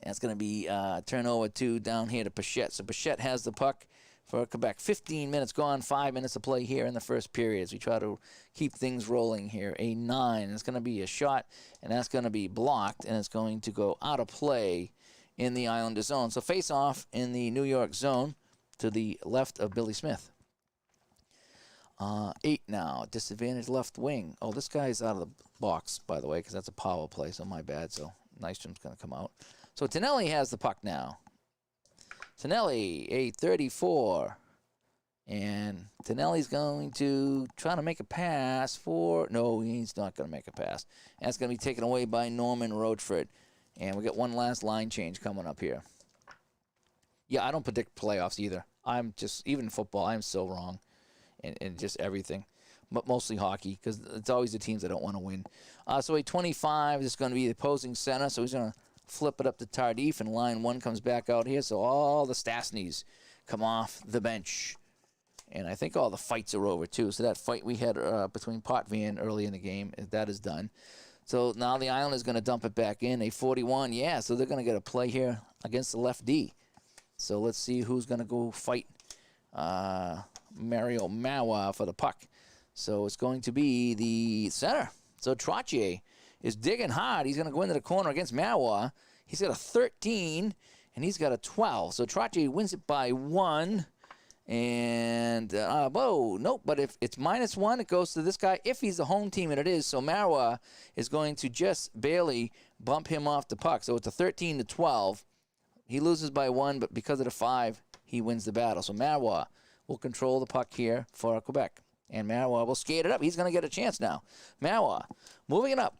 And it's going to be turnover 2 down here to Pichette. So Pichette has the puck for Quebec. 15 minutes gone, 5 minutes to play here in the first period as we try to keep things rolling here. A 9. It's going to be a shot, and that's going to be blocked, and it's going to go out of play in the Islander zone. So face off in the New York zone to the left of Billy Smith. 8 now. Disadvantage left wing. Oh, this guy's out of the box, by the way, because that's a power play, so my bad. So Nystrom's going to come out. So Tonelli has the puck now. Tonelli, a 34. And Tonelli's going to try to make a pass for... No, he's not going to make a pass. And that's going to be taken away by Norman Roachford. And we got one last line change coming up here. Yeah, I don't predict playoffs either. I'm just... Even in football, I'm so wrong. And just everything. But mostly hockey, because it's always the teams that don't want to win. So a 25 is going to be the opposing center. So he's going to flip it up to Tardif, and line 1 comes back out here. So all the Stastnys come off the bench. And I think all the fights are over, too. So that fight we had between Potvin early in the game, that is done. So now the Islanders going to dump it back in. A 41, yeah. So they're going to get a play here against the left D. So let's see who's going to go fight Mario Mawa for the puck. So it's going to be the center. So Trottier is digging hard. He's going to go into the corner against Mawa. He's got a 13, and he's got a 12. So Trottier wins it by 1. And, whoa, nope, but if it's -1, it goes to this guy if he's the home team, and it is. So Mawa is going to just barely bump him off the puck. So it's a 13-12. He loses by 1, but because of the 5, he wins the battle. So Mawa will control the puck here for Quebec. And Mawa will skate it up. He's going to get a chance now. Mawa moving it up.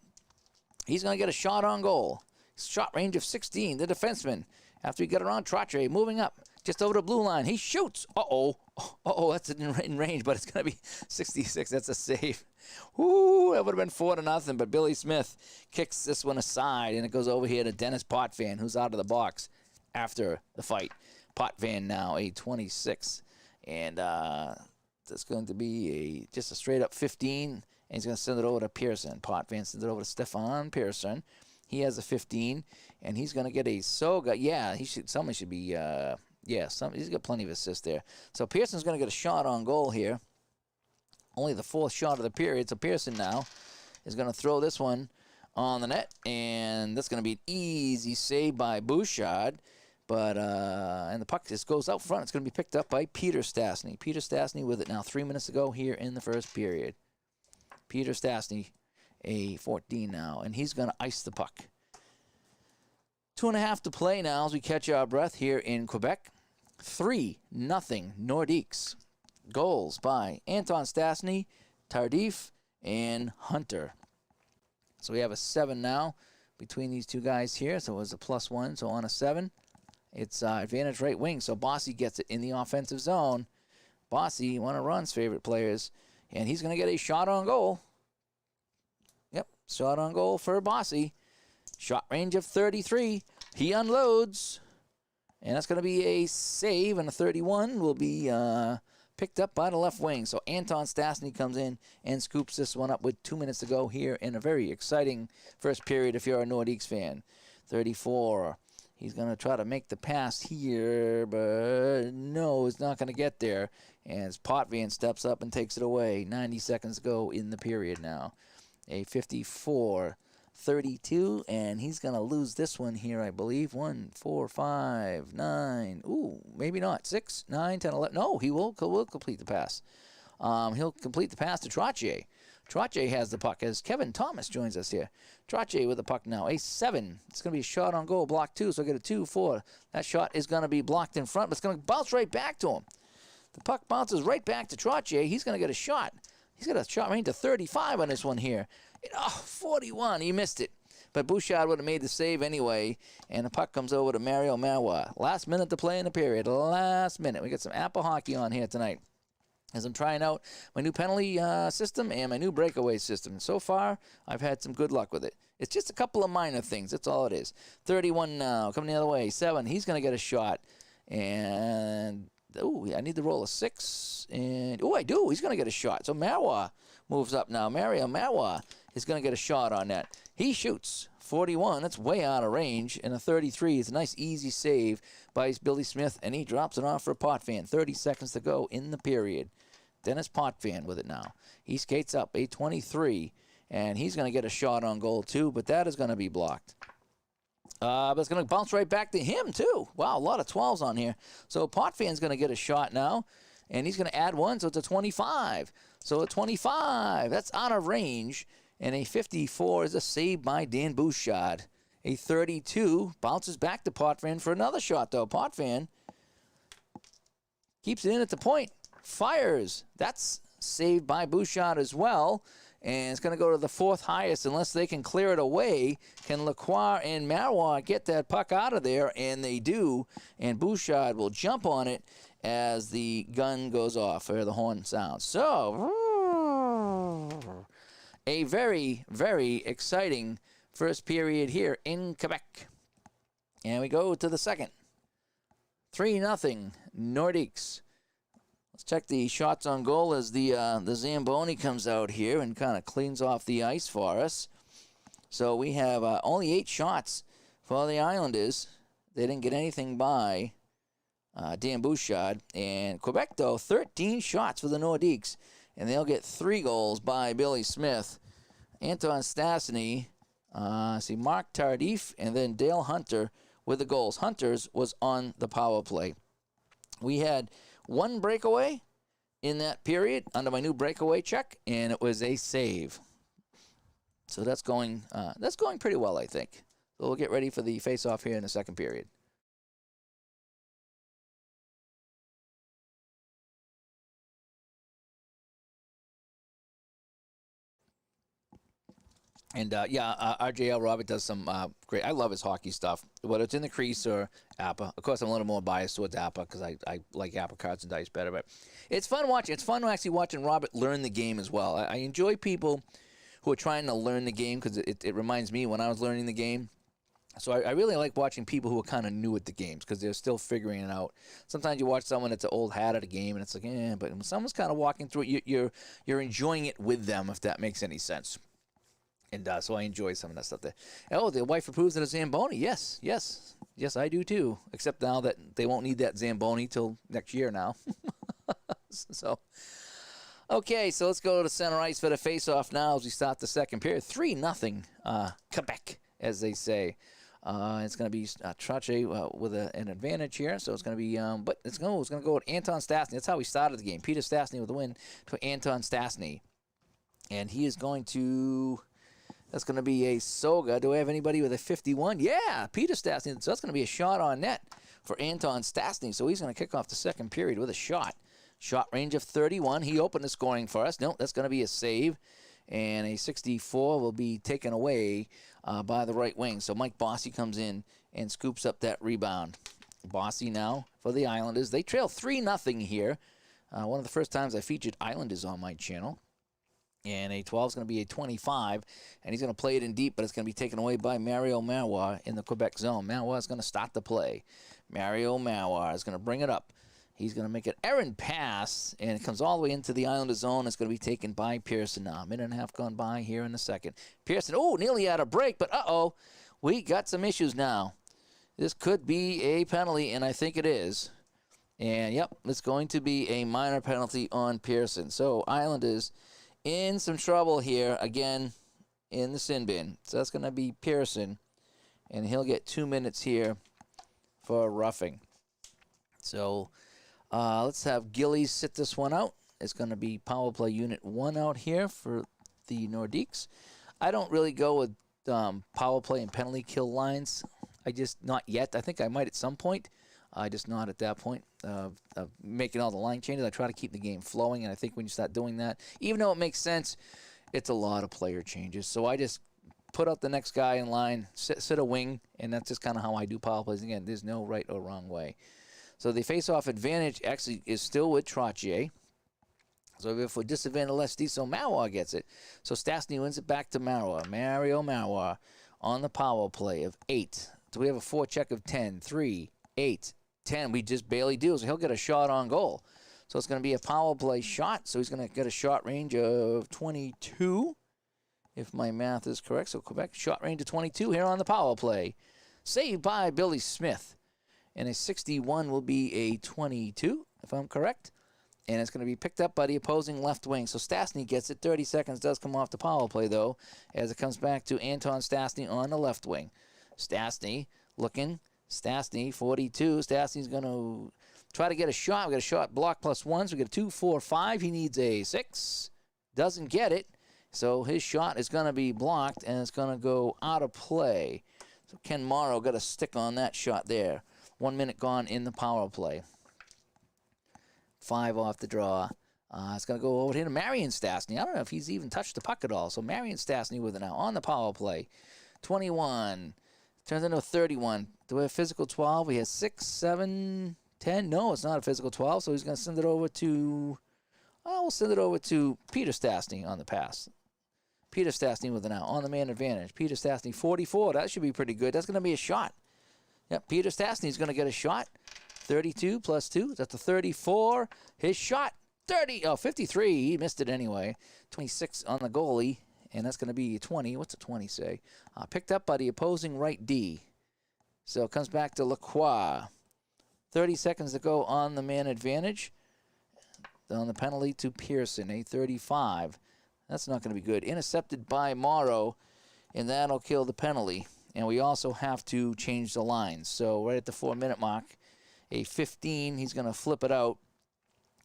He's going to get a shot on goal. Shot range of 16. The defenseman, after he got around Trottier, moving up just over the blue line. He shoots. Uh-oh, that's in range, but it's going to be 66. That's a save. Ooh, that would have been 4-0, but Billy Smith kicks this one aside, and it goes over here to Dennis Potvin, who's out of the box after the fight. Potvin now, a 26. And that's going to be just a straight-up 15, and he's going to send it over to Pearson. Potvin sends it over to Stefan Pearson. He has a 15, and he's going to get a Soga. Yeah, somebody should be, he's got plenty of assists there. So Pearson's going to get a shot on goal here. Only the 4th shot of the period. So Pearson now is going to throw this one on the net, and that's going to be an easy save by Bouchard. But, and the puck just goes out front. It's going to be picked up by Peter Stastny. Peter Stastny with it now 3 minutes to go here in the first period. Peter Stastny, a 14 now, and he's going to ice the puck. 2.5 to play now as we catch our breath here in Quebec. 3-0 Nordiques. Goals by Anton Stastny, Tardif, and Hunter. So we have a 7 now between these two guys here. So it was a +1, so on a 7. It's advantage right wing, so Bossy gets it in the offensive zone. Bossy, one of Ron's favorite players, and he's going to get a shot on goal. Yep, shot on goal for Bossy. Shot range of 33. He unloads, and that's going to be a save, and a 31 will be picked up by the left wing. So Anton Stastny comes in and scoops this one up with 2 minutes to go here in a very exciting first period if you're a Nordiques fan. 34. He's going to try to make the pass here, but no, it's not going to get there. As Potvin steps up and takes it away. 90 seconds to go in the period now. A 54-32, and he's going to lose this one here, I believe. 1, 4, 5, 9. Ooh, maybe not. 6, 9, 10, 11. No, he will complete the pass. He'll complete the pass to Trottier. Trottier has the puck as Kevin Thomas joins us here. Trottier with the puck now. A 7. It's going to be a shot on goal, block 2. So I get a 2-4. That shot is going to be blocked in front, but it's going to bounce right back to him. The puck bounces right back to Trottier. He's going to get a shot. He's got a shot range of 35 on this one here. 41. He missed it. But Bouchard would have made the save anyway. And the puck comes over to Mario Mawa. Last minute to play in the period. Last minute. We got some APBA Hockey on here tonight, as I'm trying out my new penalty system and my new breakaway system. So far, I've had some good luck with it. It's just a couple of minor things. That's all it is. 31 now, coming the other way. 7, he's going to get a shot. And, I need to roll a 6. And, I do. He's going to get a shot. So Mawa moves up now. Mario Mawa is going to get a shot on that. He shoots. 41, that's way out of range. And a 33 is a nice, easy save by Billy Smith. And he drops it off for Potvin. 30 seconds to go in the period. Dennis Potvin with it now. He skates up, a 23, and he's going to get a shot on goal too, but that is going to be blocked. But it's going to bounce right back to him too. Wow, a lot of 12s on here. So Potvin's going to get a shot now. and he's going to add one, so it's a 25. So a 25, that's out of range, and a 54 is a save by Dan Bouchard. A 32 bounces back to Potvin for another shot, though. Potvin keeps it in at the point, fires. That's saved by Bouchard as well. And it's going to go to the fourth highest unless they can clear it away. Can Lacroix and Marois get that puck out of there? And they do. And Bouchard will jump on it as the gun goes off, or the horn sounds. So, a very, very exciting first period here in Quebec. And we go to the second. 3-0 Nordiques. Let's check the shots on goal as the Zamboni comes out here and kind of cleans off the ice for us. So we have only 8 shots for the Islanders. They didn't get anything by Dan Bouchard. And Quebec, though, 13 shots for the Nordiques. And they'll get 3 goals by Billy Smith. Anton Stastny, Mark Tardif, and then Dale Hunter with the goals. Hunter's was on the power play. We had 1 breakaway in that period under my new breakaway check, and it was a save. So that's going pretty well, I think. So we'll get ready for the face-off here in the second period. And, RJL Robert does some great. I love his hockey stuff, whether it's in the crease or APBA. Of course, I'm a little more biased towards APBA because I like APBA cards and dice better. But it's fun watching. It's fun actually watching Robert learn the game as well. I enjoy people who are trying to learn the game because it reminds me when I was learning the game. So I really like watching people who are kind of new at the games because they're still figuring it out. Sometimes you watch someone that's an old hat at a game and it's like, but when someone's kind of walking through it, you're enjoying it with them, if that makes any sense. And so I enjoy some of that stuff there. Oh, the wife approves of the Zamboni. Yes, I do too. Except now that they won't need that Zamboni till next year now. So, okay, so let's go to center ice for the face-off now as we start the second period. 3-0 Quebec, as they say. It's going to be Trache with an advantage here, so it's going to be, but it's going to go with Anton Stastny. That's how we started the game. Peter Stastny with the win to Anton Stastny. And he is going to... That's going to be a Soga. Do I have anybody with a 51? Yeah, Peter Stastny. So that's going to be a shot on net for Anton Stastny. So he's going to kick off the second period with a shot. Shot range of 31. He opened the scoring for us. No, that's going to be a save. And a 64 will be taken away by the right wing. So Mike Bossy comes in and scoops up that rebound. Bossy now for the Islanders. They trail 3-0 here. One of the first times I featured Islanders on my channel. And a 12 is going to be a 25, and he's going to play it in deep, but it's going to be taken away by Mario Marois in the Quebec zone. Marois is going to start the play. Mario Marois is going to bring it up. He's going to make an errant pass, and it comes all the way into the Islander zone. It's going to be taken by Pearson now. A minute and a half gone by here in the second. Pearson, nearly out of break, but we got some issues now. This could be a penalty, and I think it is. And, yep, it's going to be a minor penalty on Pearson. So Islanders in some trouble here, again, in the sin bin. So that's going to be Pearson, and he'll get 2 minutes here for roughing. So let's have Gillies sit this one out. It's going to be power play unit 1 out here for the Nordiques. I don't really go with power play and penalty kill lines. Not yet. I think I might at some point. Just not at that point of making all the line changes. I try to keep the game flowing, and I think when you start doing that, even though it makes sense, it's a lot of player changes. So I just put out the next guy in line, sit a wing, and that's just kind of how I do power plays. Again, there's no right or wrong way. So the face-off advantage actually is still with Trottier. So if we're disadvantaged less D, so Marois gets it. So Stastny wins it back to Marois. Mario Marois on the power play of 8. So we have a forecheck of 10, 3, 8, 10. We just barely do, so he'll get a shot on goal. So it's going to be a power play shot. So he's going to get a shot range of 22, if my math is correct. So Quebec shot range of 22 here on the power play. Saved by Billy Smith. And a 61 will be a 22, if I'm correct. And it's going to be picked up by the opposing left wing. So Stastny gets it. 30 seconds does come off the power play, though, as it comes back to Anton Stastny on the left wing. Stastny looking, Stastny, 42. Stastny's going to try to get a shot. We got a shot block +1, so we get a 2, 4, 5. He needs a 6. Doesn't get it. So his shot is going to be blocked, and it's going to go out of play. So Ken Morrow got a stick on that shot there. 1 minute gone in the power play. 5 off the draw. It's going to go over here to Marion Stastny. I don't know if he's even touched the puck at all. So Marion Stastny with it now on the power play. 21. Turns into a 31. Do we have physical 12? We have 6, 7, 10. No, it's not a physical 12. So he's going to send it over to... we'll send it over to Peter Stastny on the pass. Peter Stastny with it now on the man advantage. Peter Stastny, 44. That should be pretty good. That's going to be a shot. Yep, Peter Stastny's going to get a shot. 32 plus 2. That's a 34. His shot. 53. He missed it anyway. 26 on the goalie. And that's going to be 20. What's a 20 say? Picked up by the opposing right D. So it comes back to Lacroix. 30 seconds to go on the man advantage. On the penalty to Pearson, a 35. That's not going to be good. Intercepted by Morrow, and that'll kill the penalty. And we also have to change the lines. So right at the 4-minute mark, a 15, he's going to flip it out,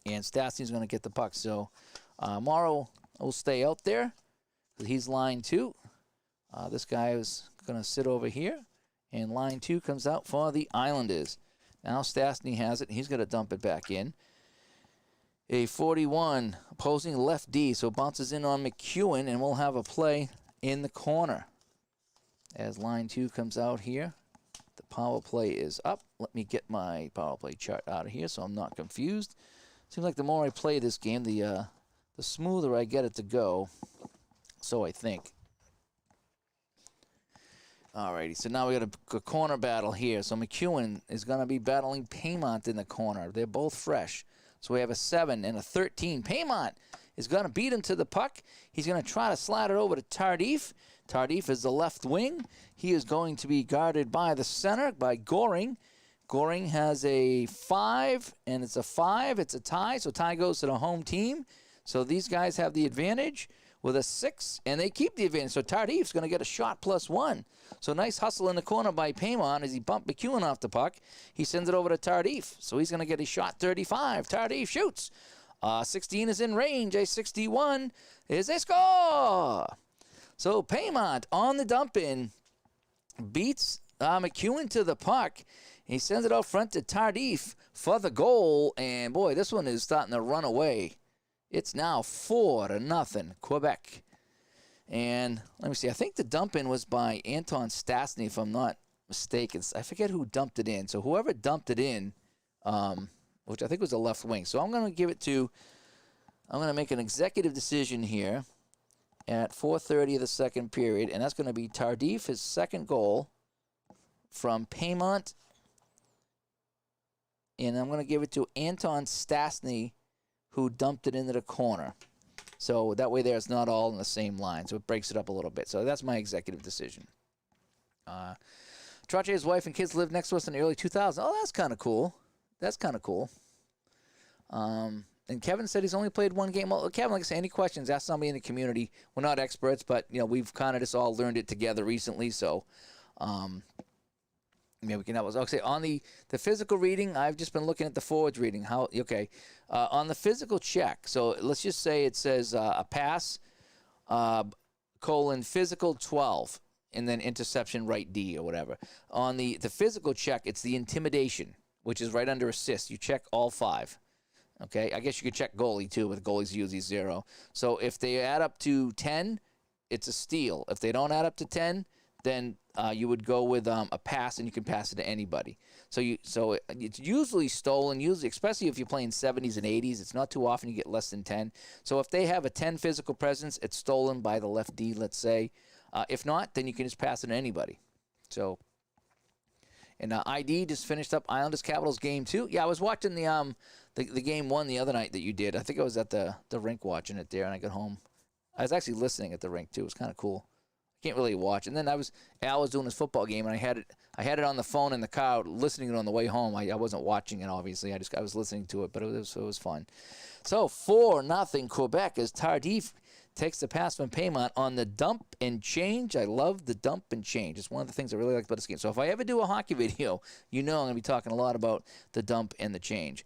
and Stastny's going to get the puck. So Morrow will stay out there. He's line 2. This guy is going to sit over here, and line 2 comes out for the Islanders. Now Stastny has it. He's going to dump it back in. A 41 opposing left D, so bounces in on McEwen, and we'll have a play in the corner. As line 2 comes out here, the power play is up. Let me get my power play chart out of here so I'm not confused. Seems like the more I play this game, the smoother I get it to go. So I think. Alrighty, so now we got a corner battle here. So McEwen is going to be battling Paymont in the corner. They're both fresh. So we have a 7 and a 13. Paymont is going to beat him to the puck. He's going to try to slide it over to Tardif. Tardif is the left wing. He is going to be guarded by the center, by Goring. Goring has a 5, and it's a 5. It's a tie, so tie goes to the home team. So these guys have the advantage with a 6, and they keep the advantage. So Tardif's going to get a shot +1. So nice hustle in the corner by Paymont as he bumped McEwen off the puck. He sends it over to Tardif, so he's going to get a shot 35. Tardif shoots. 16 is in range. A 61 is a score. So Paymont on the dump-in beats McEwen to the puck. He sends it out front to Tardif for the goal, and boy, this one is starting to run away. It's now 4-0, Quebec. And let me see. I think the dump-in was by Anton Stastny, if I'm not mistaken. I forget who dumped it in. So whoever dumped it in, which I think was the left wing. So I'm going to give it to, I'm going to make an executive decision here at 4:30 of the second period. And that's going to be Tardif, his second goal from Paymont. And I'm going to give it to Anton Stastny, who dumped it into the corner. So that way there it's not all in the same line. So it breaks it up a little bit. So that's my executive decision. Trotier's wife and kids lived next to us in the early 2000s. Oh, that's kind of cool. That's kind of cool. And Kevin said he's only played one game. Well, Kevin, like I say, any questions, ask somebody in the community. We're not experts, but you know we've kind of just all learned it together recently. So maybe we can help us. Okay, on the physical reading, I've just been looking at the forwards reading. On the physical check, so let's just say it says a pass, physical 12, and then interception right D or whatever. On the physical check, it's the intimidation, which is right under assist. You check all 5. Okay, I guess you could check goalie too, but goalie's usually 0. So if they add up to 10, it's a steal. If they don't add up to 10, then you would go with a pass, and you can pass it to anybody. So it's usually stolen, especially if you're playing 70s and 80s. It's not too often you get less than 10. So if they have a 10 physical presence, it's stolen by the left D, let's say. If not, then you can just pass it to anybody. So, and ID just finished up Islanders Capitals game 2. Yeah, I was watching the game 1 the other night that you did. I think I was at the rink watching it there, and I got home. I was actually listening at the rink too. It was kind of cool. Can't really watch. And then Al was doing his football game, and I had it on the phone in the car, listening to it on the way home. I wasn't watching it, obviously. I was listening to it, but it was fun. So 4-0 Quebec as Tardif takes the pass from Paymont on the dump and change. I love the dump and change. It's one of the things I really like about this game. So if I ever do a hockey video, I'm going to be talking a lot about the dump and the change.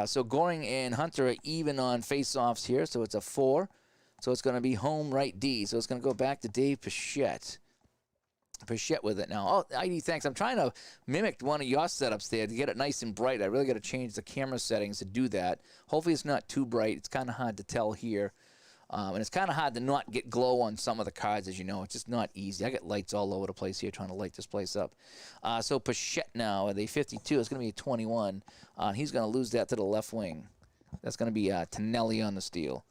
So Goring and Hunter are even on face-offs here, so it's a 4. So it's going to be home right D. So it's going to go back to Dave Pichette. Pichette with it now. Oh, ID, thanks. I'm trying to mimic one of your setups there to get it nice and bright. I really got to change the camera settings to do that. Hopefully it's not too bright. It's kind of hard to tell here. And it's kind of hard to not get glow on some of the cards, as you know. It's just not easy. I got lights all over the place here trying to light this place up. So Pichette now at a 52. It's going to be a 21. He's going to lose that to the left wing. That's going to be Tonelli on the steal.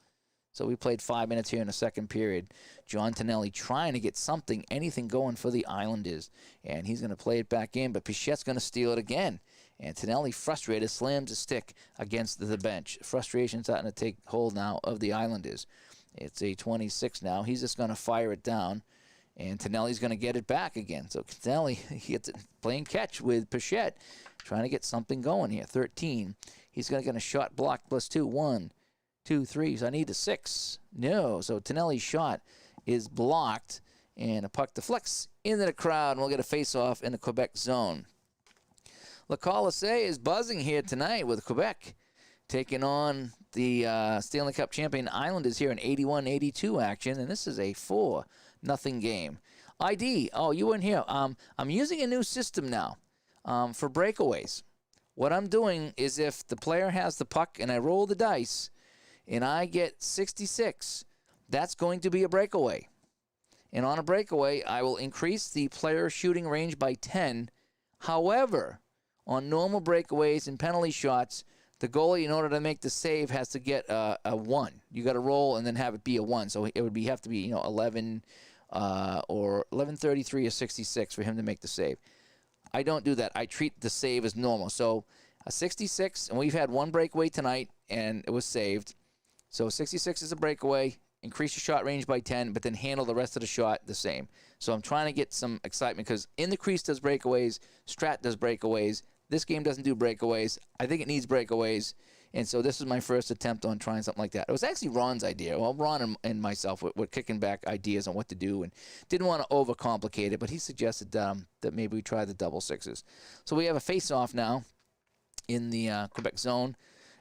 So we played 5 minutes here in the second period. John Tonelli trying to get something, anything going for the Islanders. And he's going to play it back in, but Pichette's going to steal it again. And Tonelli, frustrated, slams a stick against the bench. Frustration starting to take hold now of the Islanders. It's a 26 now. He's just going to fire it down. And Tonelli's going to get it back again. So Tonelli, he gets it playing catch with Pichette, trying to get something going here. 13. He's going to get a shot block +2. 1, 2, 3. So I need a 6. No. So Tonelli's shot is blocked. And a puck deflects into the crowd. And we'll get a face-off in the Quebec zone. Le Colisée is buzzing here tonight with Quebec taking on the Stanley Cup champion Islanders here in 81-82 action. And this is a 4-0 game. ID, oh, you weren't here. I'm using a new system now for breakaways. What I'm doing is if the player has the puck and I roll the dice and I get 66, that's going to be a breakaway. And on a breakaway, I will increase the player shooting range by 10. However, on normal breakaways and penalty shots, the goalie, in order to make the save, has to get a 1. You got to roll and then have it be a 1. So it would have to be 11 or 11:33 or 66 for him to make the save. I don't do that. I treat the save as normal. So a 66, and we've had one breakaway tonight, and it was saved. So 66 is a breakaway. Increase your shot range by 10, but then handle the rest of the shot the same. So I'm trying to get some excitement because In the Crease does breakaways, Strat does breakaways. This game doesn't do breakaways. I think it needs breakaways. And so this is my first attempt on trying something like that. It was actually Ron's idea. Well, Ron and myself were kicking back ideas on what to do and didn't want to overcomplicate it, but he suggested that maybe we try the double sixes. So we have a face-off now in the Quebec zone,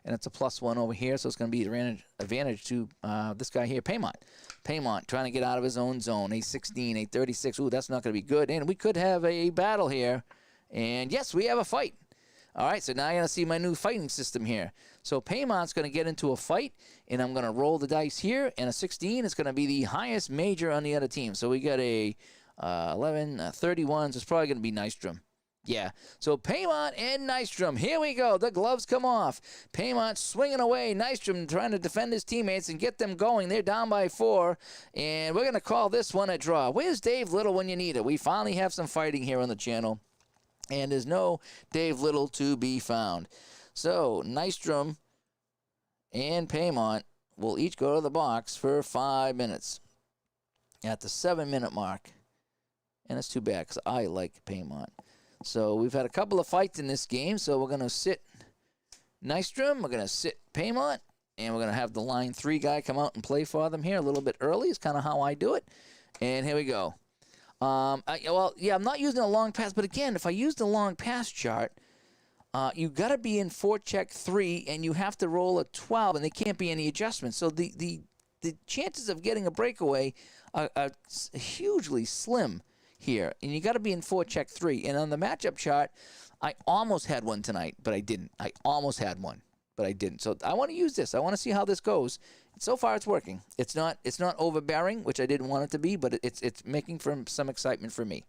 and it's a +1 over here, so it's going to be an advantage to this guy here, Paymont. Paymont trying to get out of his own zone, a 16, a 36. Ooh, that's not going to be good. And we could have a battle here. And, yes, we have a fight. All right, so now you're going to see my new fighting system here. So Paymont's going to get into a fight, and I'm going to roll the dice here. And a 16 is going to be the highest major on the other team. So we got a 11, 31, so it's probably going to be Nystrom. Yeah, so Paymont and Nystrom. Here we go. The gloves come off. Paymont swinging away. Nystrom trying to defend his teammates and get them going. They're down by 4, and we're going to call this one a draw. Where's Dave Little when you need it? We finally have some fighting here on the channel. And there's no Dave Little to be found. So Nystrom and Paymont will each go to the box for 5 minutes. At the 7-minute mark. And it's too bad because I like Paymont. So we've had a couple of fights in this game. So we're going to sit Nystrom. We're going to sit Paymont. And we're going to have the line 3 guy come out and play for them here a little bit early. It's kind of how I do it. And here we go. I'm not using a long pass, but again, if I use the long pass chart, you got to be in forecheck 3, and you have to roll a 12, and there can't be any adjustments. So the chances of getting a breakaway are hugely slim here, and you got to be in forecheck 3. And on the matchup chart, I almost had one tonight, but I didn't. I almost had one, but I didn't. So I want to use this. I want to see how this goes. So far, it's working. It's not overbearing, which I didn't want it to be, but it's making for some excitement for me.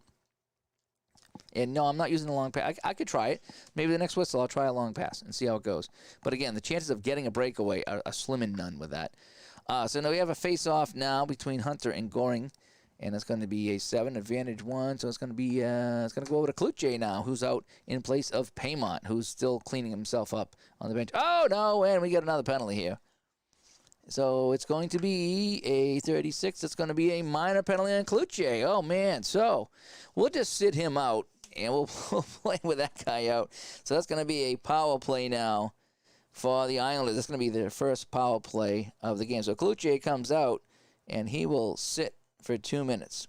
And no, I'm not using a long pass. I could try it. Maybe the next whistle, I'll try a long pass and see how it goes. But again, the chances of getting a breakaway are slim and none with that. So now we have a face-off now between Hunter and Goring, and it's going to be a 7, advantage 1. So it's going to be it's going to go over to Cloutier now, who's out in place of Paymont, who's still cleaning himself up on the bench. Oh no, and we got another penalty here. So it's going to be a 36. It's going to be a minor penalty on Cloutier. Oh, man. So we'll just sit him out, and we'll play with that guy out. So that's going to be a power play now for the Islanders. That's going to be their first power play of the game. So Cloutier comes out, and he will sit for 2 minutes.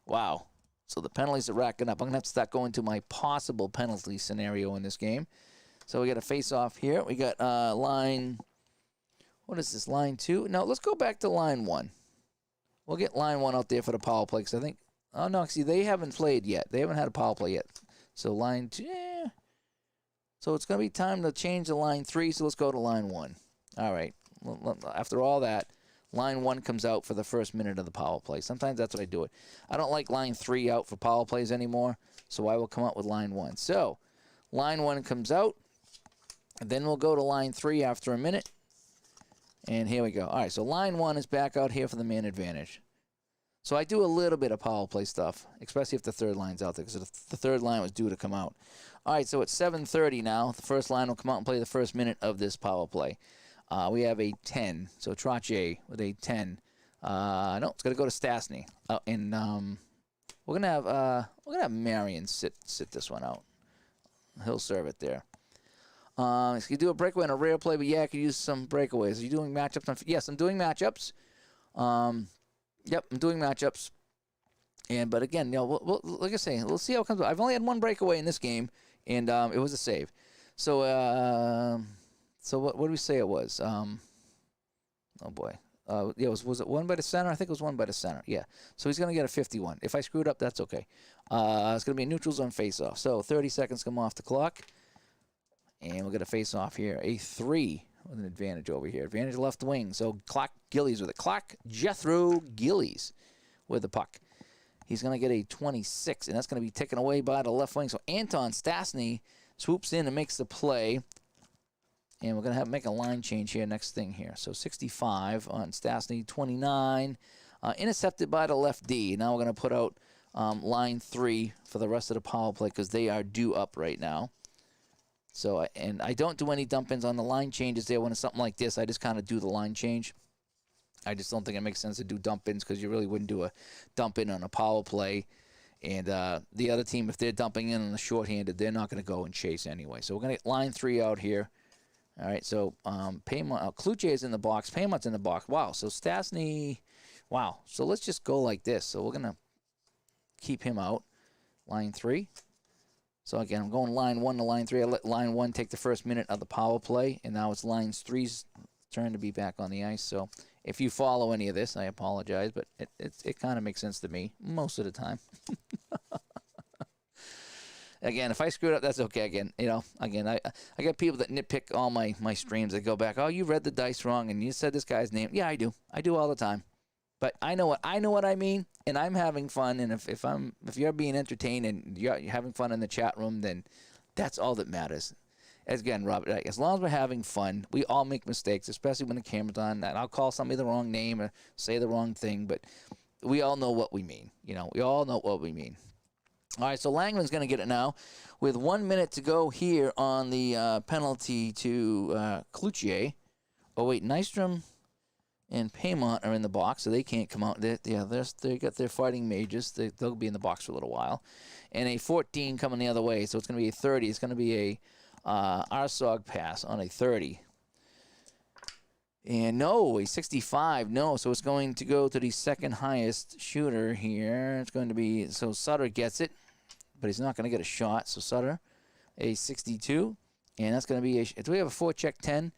Wow. So the penalties are racking up. I'm going to have to start going to my possible penalty scenario in this game. So we got a face-off here. We got line, what is this, line 2? No, let's go back to line 1. We'll get line 1 out there for the power play because I think, oh, no, see, they haven't played yet. They haven't had a power play yet. So line 2, So it's going to be time to change to line 3, so let's go to line 1. All right. After all that, line 1 comes out for the first minute of the power play. Sometimes that's what I do it. I don't like line 3 out for power plays anymore, so I will come out with line 1. So line 1 comes out, and then we'll go to line 3 after a minute. And here we go. All right, so line 1 is back out here for the man advantage. So I do a little bit of power play stuff, especially if the third line's out there, because the third line was due to come out. All right, so it's 7:30 now. The first line will come out and play the first minute of this power play. We have a 10, so Trottier with a 10. No, it's going to go to Stastny. And we're gonna have Marion sit this one out. He'll serve it there. He's going to do a breakaway and a rare play, but yeah, I could use some breakaways. Are you doing matchups? Yes, I'm doing matchups. Yep, I'm doing matchups. But again, we'll, like I say, we'll see how it comes out. I've only had one breakaway in this game, and it was a save. So what did we say it was? Oh boy. Yeah, was it one by the center? I think it was one by the center. Yeah. So he's going to get a 51. If I screwed up, that's okay. It's going to be a neutral zone face-off. So 30 seconds come off the clock. And we'll get a face-off here. A 3 with an advantage over here. Advantage left wing. So Clark Gillies with it. Clark Jethro Gillies with the puck. He's going to get a 26, and that's going to be taken away by the left wing. So Anton Stastny swoops in and makes the play. And we're going to make a line change here, next thing here. So 65 on Stastny, 29. Intercepted by the left D. Now we're going to put out line 3 for the rest of the power play because they are due up right now. So, and I don't do any dump-ins on the line changes there when it's something like this. I just kind of do the line change. I just don't think it makes sense to do dump-ins because you really wouldn't do a dump-in on a power play. And the other team, if they're dumping in on the shorthanded, they're not going to go and chase anyway. So we're going to get line 3 out here. All right, so Paymont, Kluche is in the box. Paymont's in the box. Wow, so Stastny, wow. So let's just go like this. So we're going to keep him out. Line 3. So again, I'm going line 1 to line 3. I let line 1 take the first minute of the power play, and now it's line 3's turn to be back on the ice. So if you follow any of this, I apologize, but it kind of makes sense to me most of the time. Again, if I screwed up, that's okay. Again, I got people that nitpick all my streams. They go back, oh, you read the dice wrong, and you said this guy's name. Yeah, I do. I do all the time. But I know what I mean, and I'm having fun. And if you're being entertained and you're having fun in the chat room, then that's all that matters. Again, Robert, as long as we're having fun, we all make mistakes, especially when the camera's on. And I'll call somebody the wrong name or say the wrong thing, but we all know what we mean. We all know what we mean. All right, so Langman's going to get it now with 1 minute to go here on the penalty to Cloutier. Oh, wait, Nystrom and Paymont are in the box, so they can't come out. They got their fighting mages. They'll be in the box for a little while. And a 14 coming the other way, so it's going to be a 30. It's going to be a Arsog pass on a 30. And no, a 65, no. So it's going to go to the second highest shooter here. It's going to be, so Sutter gets it, but he's not going to get a shot. So Sutter, a 62. And that's going to be do we have a forecheck 10?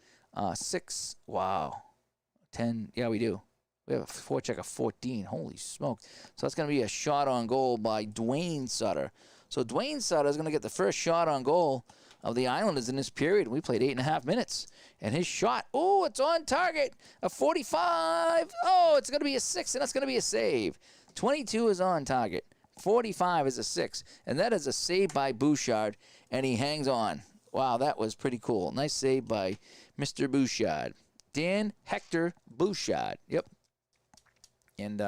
6, wow. 10, yeah, we do. We have a forecheck of 14. Holy smoke. So that's going to be a shot on goal by Dwayne Sutter. So Dwayne Sutter is going to get the first shot on goal of the Islanders in this period. We played 8.5 minutes. And his shot, oh, it's on target. A 45. Oh, it's going to be a 6, and that's going to be a save. 22 is on target. 45 is a 6. And that is a save by Bouchard, and he hangs on. Wow, that was pretty cool. Nice save by Mr. Bouchard. Dan Hector Bouchard. Yep. And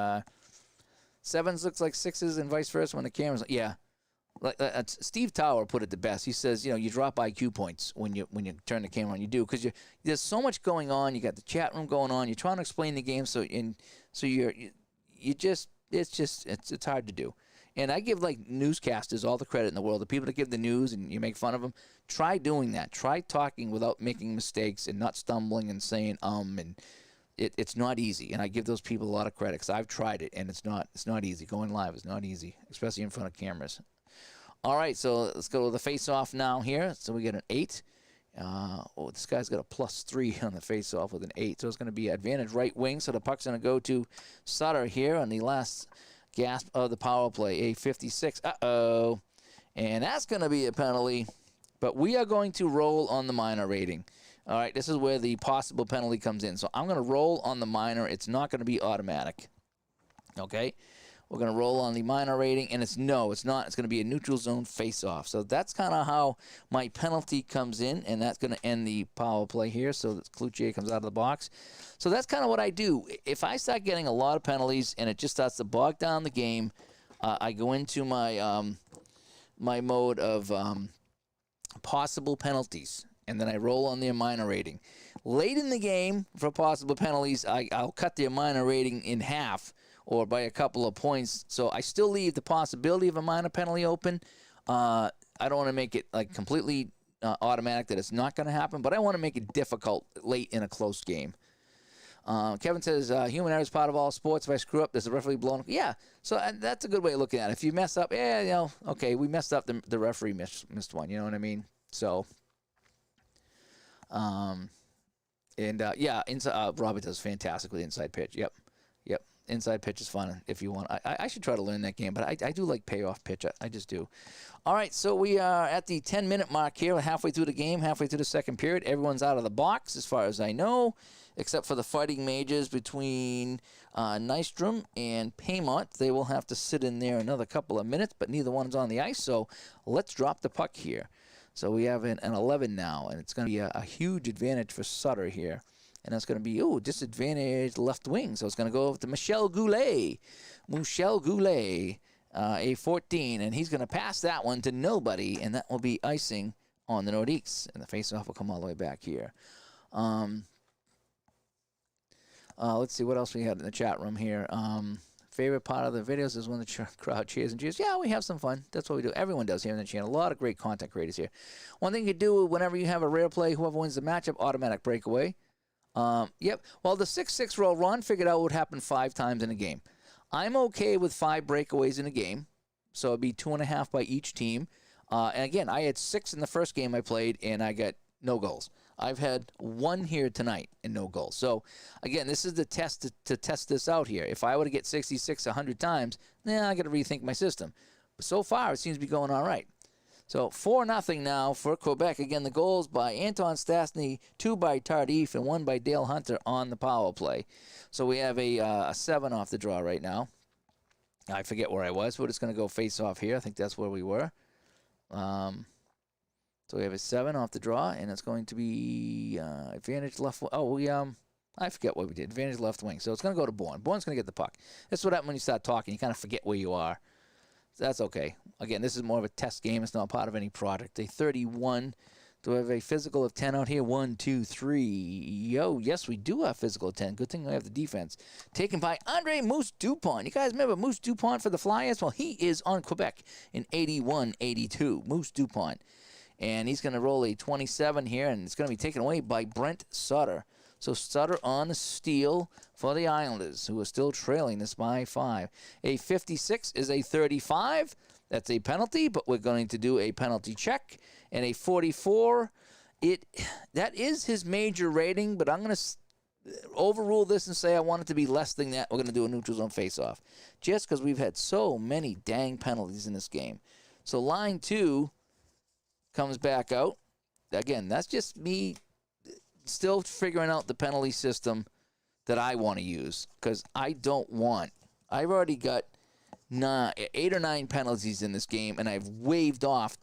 7s looks like 6s and vice versa when the camera's, yeah. Steve Tower put it the best. He says, you drop IQ points when you turn the camera on. You do, because there's so much going on. You got the chat room going on. You're trying to explain the game, so it's hard to do. And I give newscasters all the credit in the world. The people that give the news and you make fun of them, try doing that. Try talking without making mistakes and not stumbling and saying and it's not easy, and I give those people a lot of credit because I've tried it, and it's not easy. Going live is not easy, especially in front of cameras. All right, so let's go to the face-off now here. So we get an 8. This guy's got a +3 on the face-off with an 8, so it's going to be advantage right wing. So the puck's going to go to Sutter here on the last gasp of the power play, a 56. Uh-oh. And that's going to be a penalty, but we are going to roll on the minor rating. All right, this is where the possible penalty comes in. So I'm going to roll on the minor. It's not going to be automatic. Okay? We're going to roll on the minor rating, and it's not. It's going to be a neutral zone face-off. So that's kind of how my penalty comes in, and that's going to end the power play here. So Cloutier comes out of the box. So that's kind of what I do. If I start getting a lot of penalties and it just starts to bog down the game, I go into my my mode of possible penalties, and then I roll on their minor rating. Late in the game, for possible penalties, I'll cut their minor rating in half or by a couple of points. So I still leave the possibility of a minor penalty open. I don't want to make it like completely automatic that it's not going to happen, but I want to make it difficult late in a close game. Kevin says, human error is part of all sports. If I screw up, does the referee blow? Yeah, so that's a good way of looking at it. If you mess up, okay, we messed up. The referee missed one. You know what I mean? So, Robert does fantastic with inside pitch. Yep. Inside pitch is fun if you want. I should try to learn that game, but I do like payoff pitch. I just do. All right, so we are at the 10-minute mark here. We're halfway through the game, halfway through the second period. Everyone's out of the box as far as I know, except for the fighting majors between Nystrom and Paymont. They will have to sit in there another couple of minutes, but neither one's on the ice, so let's drop the puck here. So we have an 11 now, and it's going to be a huge advantage for Sutter here. And that's going to be, disadvantage left wing. So it's going to go over to Michel Goulet, a 14. And he's going to pass that one to nobody, and that will be icing on the Nordiques. And the faceoff will come all the way back here. Let's see what else we had in the chat room here. Favorite part of the videos is when the crowd cheers and cheers. Yeah, we have some fun. That's what we do. Everyone does here in the channel. A lot of great content creators here. One thing you do whenever you have a rare play, whoever wins the matchup, automatic breakaway. Yep. Well, the 6-6 roll, Ron figured out what would happen 5 times in a game. I'm okay with 5 breakaways in a game, so it'd be 2.5 by each team. And again, I had 6 in the first game I played, and I got no goals. I've had 1 here tonight and no goals. So again, this is the test to test this out here. If I were to get 66 100 times, I got to rethink my system. But so far, it seems to be going all right. So 4-0 now for Quebec. Again, the goals by Anton Stastny, 2 by Tardif, and 1 by Dale Hunter on the power play. So we have a 7 off the draw right now. I forget where I was. We're just going to go face off here. I think that's where we were. So we have a 7 off the draw, and it's going to be advantage left. I forget what we did. Advantage left wing. So it's going to go to Bourne. Bourne's going to get the puck. That's what happens when you start talking. You kind of forget where you are. So that's okay. Again, this is more of a test game. It's not part of any product. A 31. Do we have a physical of 10 out here? 1, 2, 3. Yes, we do have physical of 10. Good thing we have the defense. Taken by Andre Moose Dupont. You guys remember Moose Dupont for the Flyers? Well, he is on Quebec in 81-82. Moose Dupont. And he's going to roll a 27 here, and it's going to be taken away by Brent Sutter. So Sutter on the steal for the Islanders, who are still trailing this by 5. A 56 is a 35. That's a penalty, but we're going to do a penalty check. And a 44, that is his major rating, but I'm going to overrule this and say I want it to be less than that. We're going to do a neutral zone face-off, just because we've had so many dang penalties in this game. So line 2 comes back out. Again, that's just me still figuring out the penalty system that I want to use, because I've already got 8 or 9 penalties in this game, and I've waved off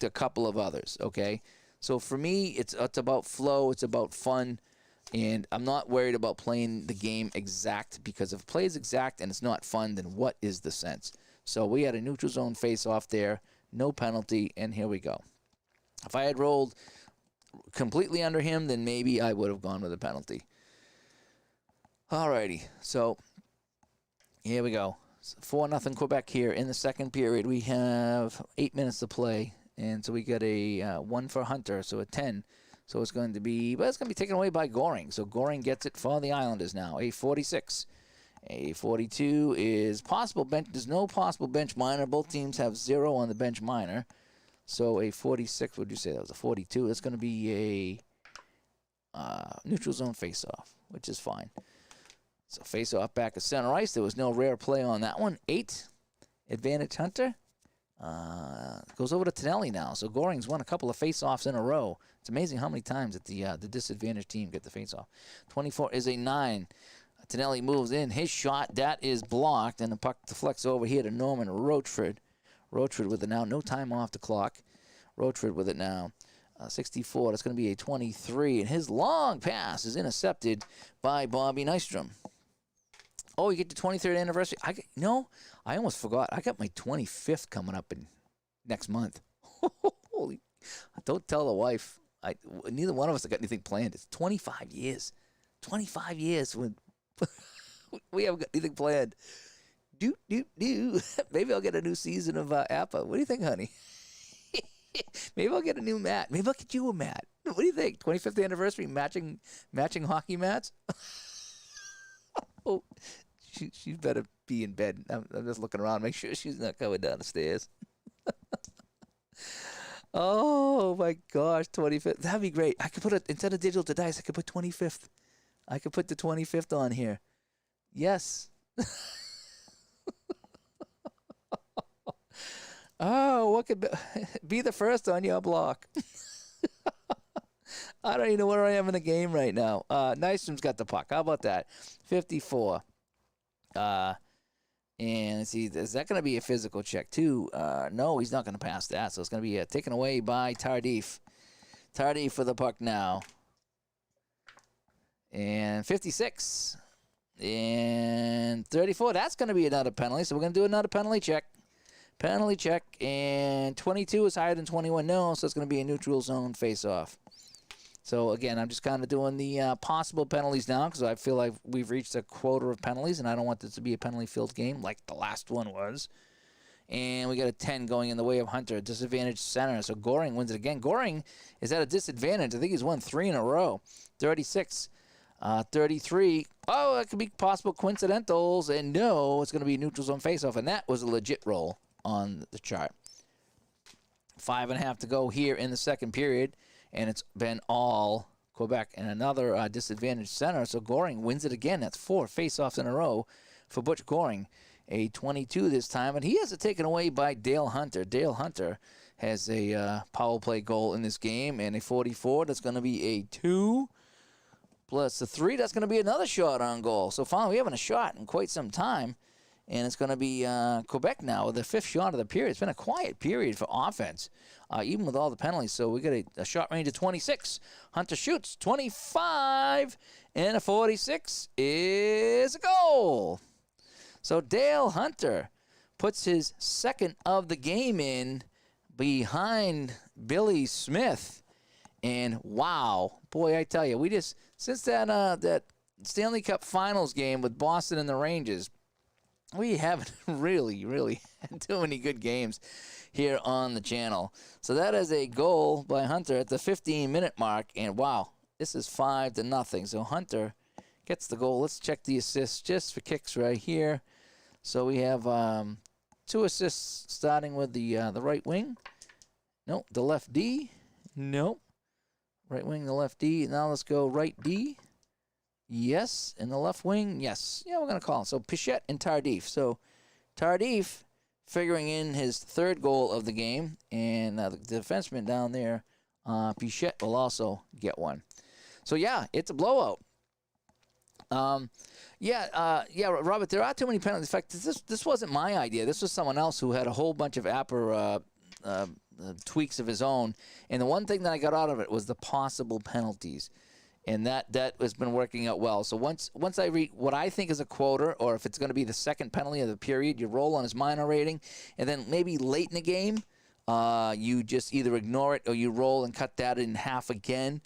a couple of others, okay? So for me, it's about flow, it's about fun, and I'm not worried about playing the game exact, because if it plays exact and it's not fun, then what is the sense? So we had a neutral zone face-off there, no penalty, and here we go. If I had rolled completely under him, then maybe I would have gone with a penalty. Alrighty, so here we go. 4-0 Quebec here in the second period. We have 8 minutes to play, and so we got a 1 for Hunter, so a 10. So it's going to be, but it's going to be taken away by Goring. So Goring gets it for the Islanders now. A 46. A 42 is possible bench. There's no possible bench minor. Both teams have 0 on the bench minor. So a 46, what would you say? That was a 42. It's going to be a neutral zone faceoff, which is fine. So faceoff back at center ice. There was no rare play on that one. 8, advantage Hunter. Goes over to Tonelli now. So Goring's won a couple of faceoffs in a row. It's amazing how many times that the disadvantaged team get the faceoff. 24 is a 9. Tonelli moves in. His shot, that is blocked, and the puck deflects over here to Norman Rochford. Rochford with it now. No time off the clock. Rochford with it now. 64. That's going to be a 23, and his long pass is intercepted by Bobby Nystrom. Oh, you get the 23rd anniversary. I almost forgot. I got my 25th coming up in next month. Holy! Don't tell the wife. Neither one of us have got anything planned. It's 25 years. 25 years when we haven't got anything planned. Maybe I'll get a new season of APBA. What do you think, honey? Maybe I'll get a new mat. Maybe I'll get you a mat. What do you think? 25th anniversary matching hockey mats? Oh, she better be in bed. I'm just looking around, make sure she's not coming down the stairs. Oh my gosh, 25th. That'd be great. I could put it, instead of digital to dice, I could put 25th. I could put the 25th on here. Yes. Oh, what could be the first on your block? I don't even know where I am in the game right now. Nystrom's got the puck. How about that? 54. And let's see, is that going to be a physical check too? No, he's not going to pass that. So it's going to be taken away by Tardif. Tardif for the puck now. And 56. And 34. That's going to be another penalty. So we're going to do another penalty check. Penalty check. And 22 is higher than 21. No, so it's going to be a neutral zone face-off. So, again, I'm just kind of doing the possible penalties now because I feel like we've reached a quota of penalties, and I don't want this to be a penalty-filled game like the last one was. And we got a 10 going in the way of Hunter, disadvantage center. So Goring wins it again. Goring is at a disadvantage. I think he's won 3 in a row. 36, 33. Oh, that could be possible coincidentals. And no, it's going to be neutral zone faceoff, and that was a legit roll on the chart. 5.5 to go here in the second period. And it's been all Quebec and another disadvantaged center. So Goring wins it again. That's 4 faceoffs in a row for Butch Goring. A 22 this time. And he has it taken away by Dale Hunter. Dale Hunter has a power play goal in this game. And a 44. That's going to be a 2. Plus the 3. That's going to be another shot on goal. So finally we haven't a shot in quite some time. And it's going to be Quebec now with the 5th shot of the period. It's been a quiet period for offense, even with all the penalties. So we got a shot range of 26. Hunter shoots 25, and a 46 is a goal. So Dale Hunter puts his second of the game in behind Billy Smith. And wow, boy, I tell you, we just, since that Stanley Cup Finals game with Boston and the Rangers, we haven't really had too many good games here on the channel. So that is a goal by Hunter at the 15-minute mark. And wow, this is 5-0. So Hunter gets the goal. Let's check the assists just for kicks right here. So we have 2 assists starting with the right wing. Nope, the left D. Nope. Right wing, the left D. Now let's go right D. Yes, in the left wing, yes. Yeah, we're going to call him. So Pichette and Tardif. So Tardif figuring in his 3rd goal of the game, and the defenseman down there, Pichette, will also get one. So, yeah, it's a blowout. Robert, there are too many penalties. In fact, this wasn't my idea. This was someone else who had a whole bunch of APBA tweaks of his own. And the one thing that I got out of it was the possible penalties. And that has been working out well. So once I read what I think is a quota, or if it's going to be the second penalty of the period, you roll on his minor rating. And then maybe late in the game, you just either ignore it or you roll and cut that in half again.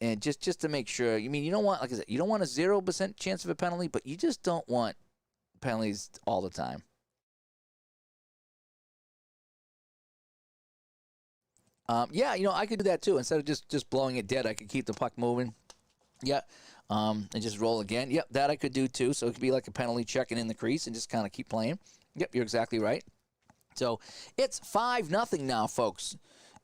And just to make sure. I mean, you don't want, like I said, you don't want a 0% chance of a penalty, but you just don't want penalties all the time. Yeah, I could do that too. Instead of just blowing it dead, I could keep the puck moving. Yeah. And just roll again. Yep, that I could do too. So it could be like a penalty checking in the crease and just kind of keep playing. Yep, you're exactly right. So it's 5-0 now, folks.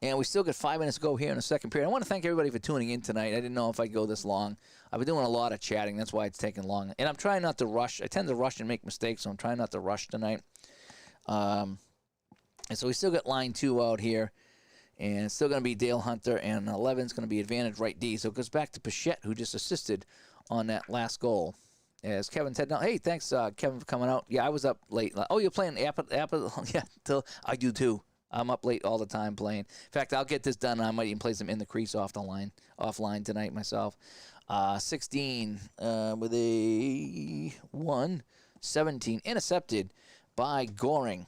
And we still got 5 minutes to go here in the second period. I want to thank everybody for tuning in tonight. I didn't know if I'd go this long. I've been doing a lot of chatting. That's why it's taking long. And I'm trying not to rush. I tend to rush and make mistakes, so I'm trying not to rush tonight. And so we still got line 2 out here. And it's still going to be Dale Hunter, and 11 is going to be advantage right D. So it goes back to Pichette, who just assisted on that last goal. As Kevin said, hey, thanks, Kevin, for coming out. Yeah, I was up late. Oh, you're playing APBA? Yeah, I do too. I'm up late all the time playing. In fact, I'll get this done. I might even play some in the crease offline tonight myself. 16 with a 1. 17 intercepted by Goring.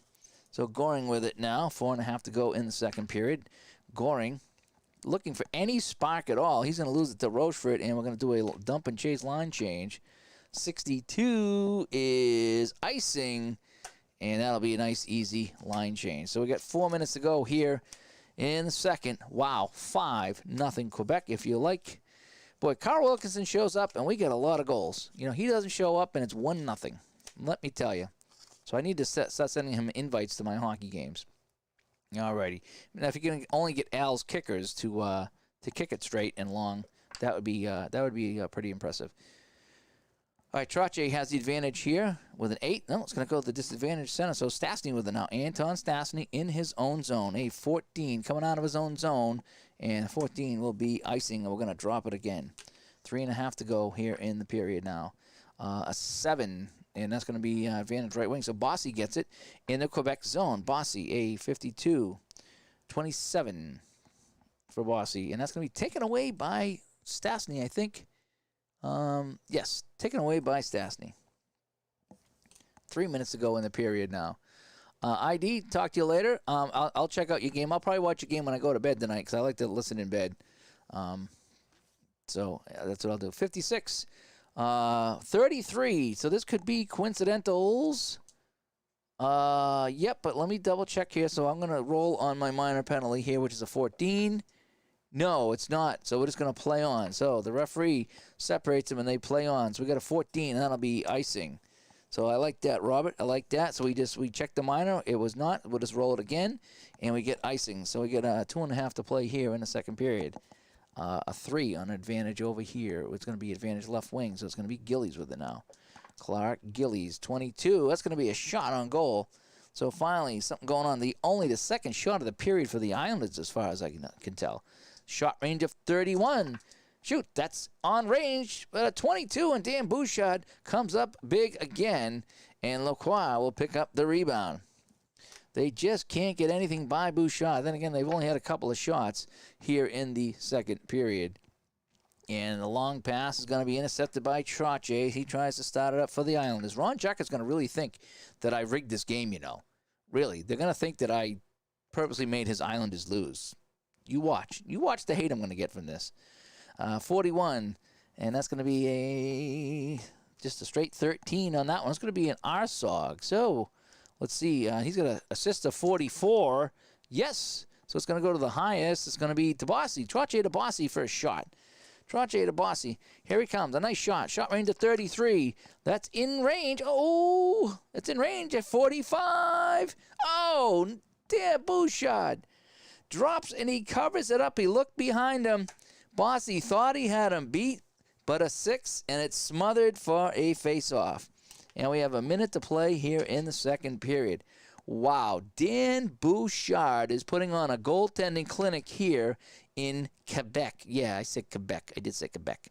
So Goring with it now. 4.5 to go in the second period. Goring looking for any spark at all. He's going to lose it to Rochefort, and we're going to do a dump and chase line change. 62 is icing, and that'll be a nice, easy line change. So we got 4 minutes to go here in the second. Wow, 5-0 Quebec, if you like. Boy, Carl Wilkinson shows up, and we get a lot of goals. He doesn't show up, and it's 1-0. Let me tell you. So I need to start sending him invites to my hockey games. Alrighty. Now, if you can only get Al's kickers to kick it straight and long, that would be pretty impressive. All right, Trottier has the advantage here with an 8. No, it's going to go to the disadvantage center. So Stastny with it now. Anton Stastny in his own zone. A 14 coming out of his own zone, and 14 will be icing, and we're going to drop it again. 3.5 to go here in the period now. A 7. And that's going to be advantage right wing. So Bossy gets it in the Quebec zone. Bossy, a 52. 27 for Bossy. And that's going to be taken away by Stastny, I think. Yes, taken away by Stastny. 3 minutes to go in the period now. ID, talk to you later. I'll check out your game. I'll probably watch your game when I go to bed tonight because I like to listen in bed. So that's what I'll do. 56. 33. So this could be coincidentals. Yep, but let me double check here. So I'm going to roll on my minor penalty here, which is a 14. No, it's not. So we're just going to play on. So the referee separates them and they play on. So we got a 14, and that'll be icing. So I like that, Robert. I like that. So we checked the minor. It was not. We'll just roll it again, and we get icing. So we get 2.5 to play here in the second period. A 3 on advantage over here. It's going to be advantage left wing, so it's going to be Gillies with it now. Clark Gillies, 22. That's going to be a shot on goal. So finally, something going on. Only the second shot of the period for the Islanders, as far as I can tell. Shot range of 31. Shoot, that's on range, but a 22, and Dan Bouchard comes up big again, and Lacroix will pick up the rebound. They just can't get anything by Bouchard. Then again, they've only had a couple of shots here in the second period. And the long pass is going to be intercepted by Trottier. He tries to start it up for the Islanders. Ron Jack is going to really think that I rigged this game, Really. They're going to think that I purposely made his Islanders lose. You watch. You watch the hate I'm going to get from this. 41. And that's going to be just a straight 13 on that one. It's going to be an RSOG. So let's see. He's going to assist a 44. Yes. So it's going to go to the highest. It's going to be Tabassi. Trottier Tabassi for a shot. Trottier Tabassi. Here he comes. A nice shot. Shot range of 33. That's in range. Oh, it's in range at 45. Oh, dear Bouchard. Drops and he covers it up. He looked behind him. Bossy thought he had him beat, but a 6, and it's smothered for a face-off. And we have a minute to play here in the second period. Wow, Dan Bouchard is putting on a goaltending clinic here in Quebec. Yeah, I said Quebec. I did say Quebec.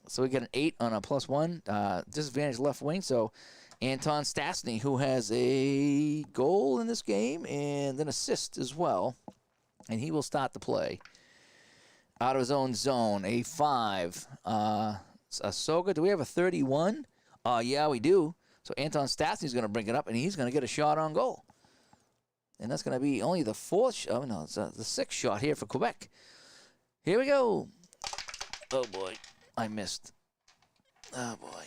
So we got an 8 on a +1. Disadvantage left wing. So Anton Stastny, who has a goal in this game and an assist as well. And he will start the play. Out of his own zone, a 5. Soga, do we have a 31? Yeah, we do. So Anton Stastny's going to bring it up, and he's going to get a shot on goal. And that's going to be only the 4th. Oh, no, it's the 6th shot here for Quebec. Here we go. Oh, boy. I missed. Oh, boy.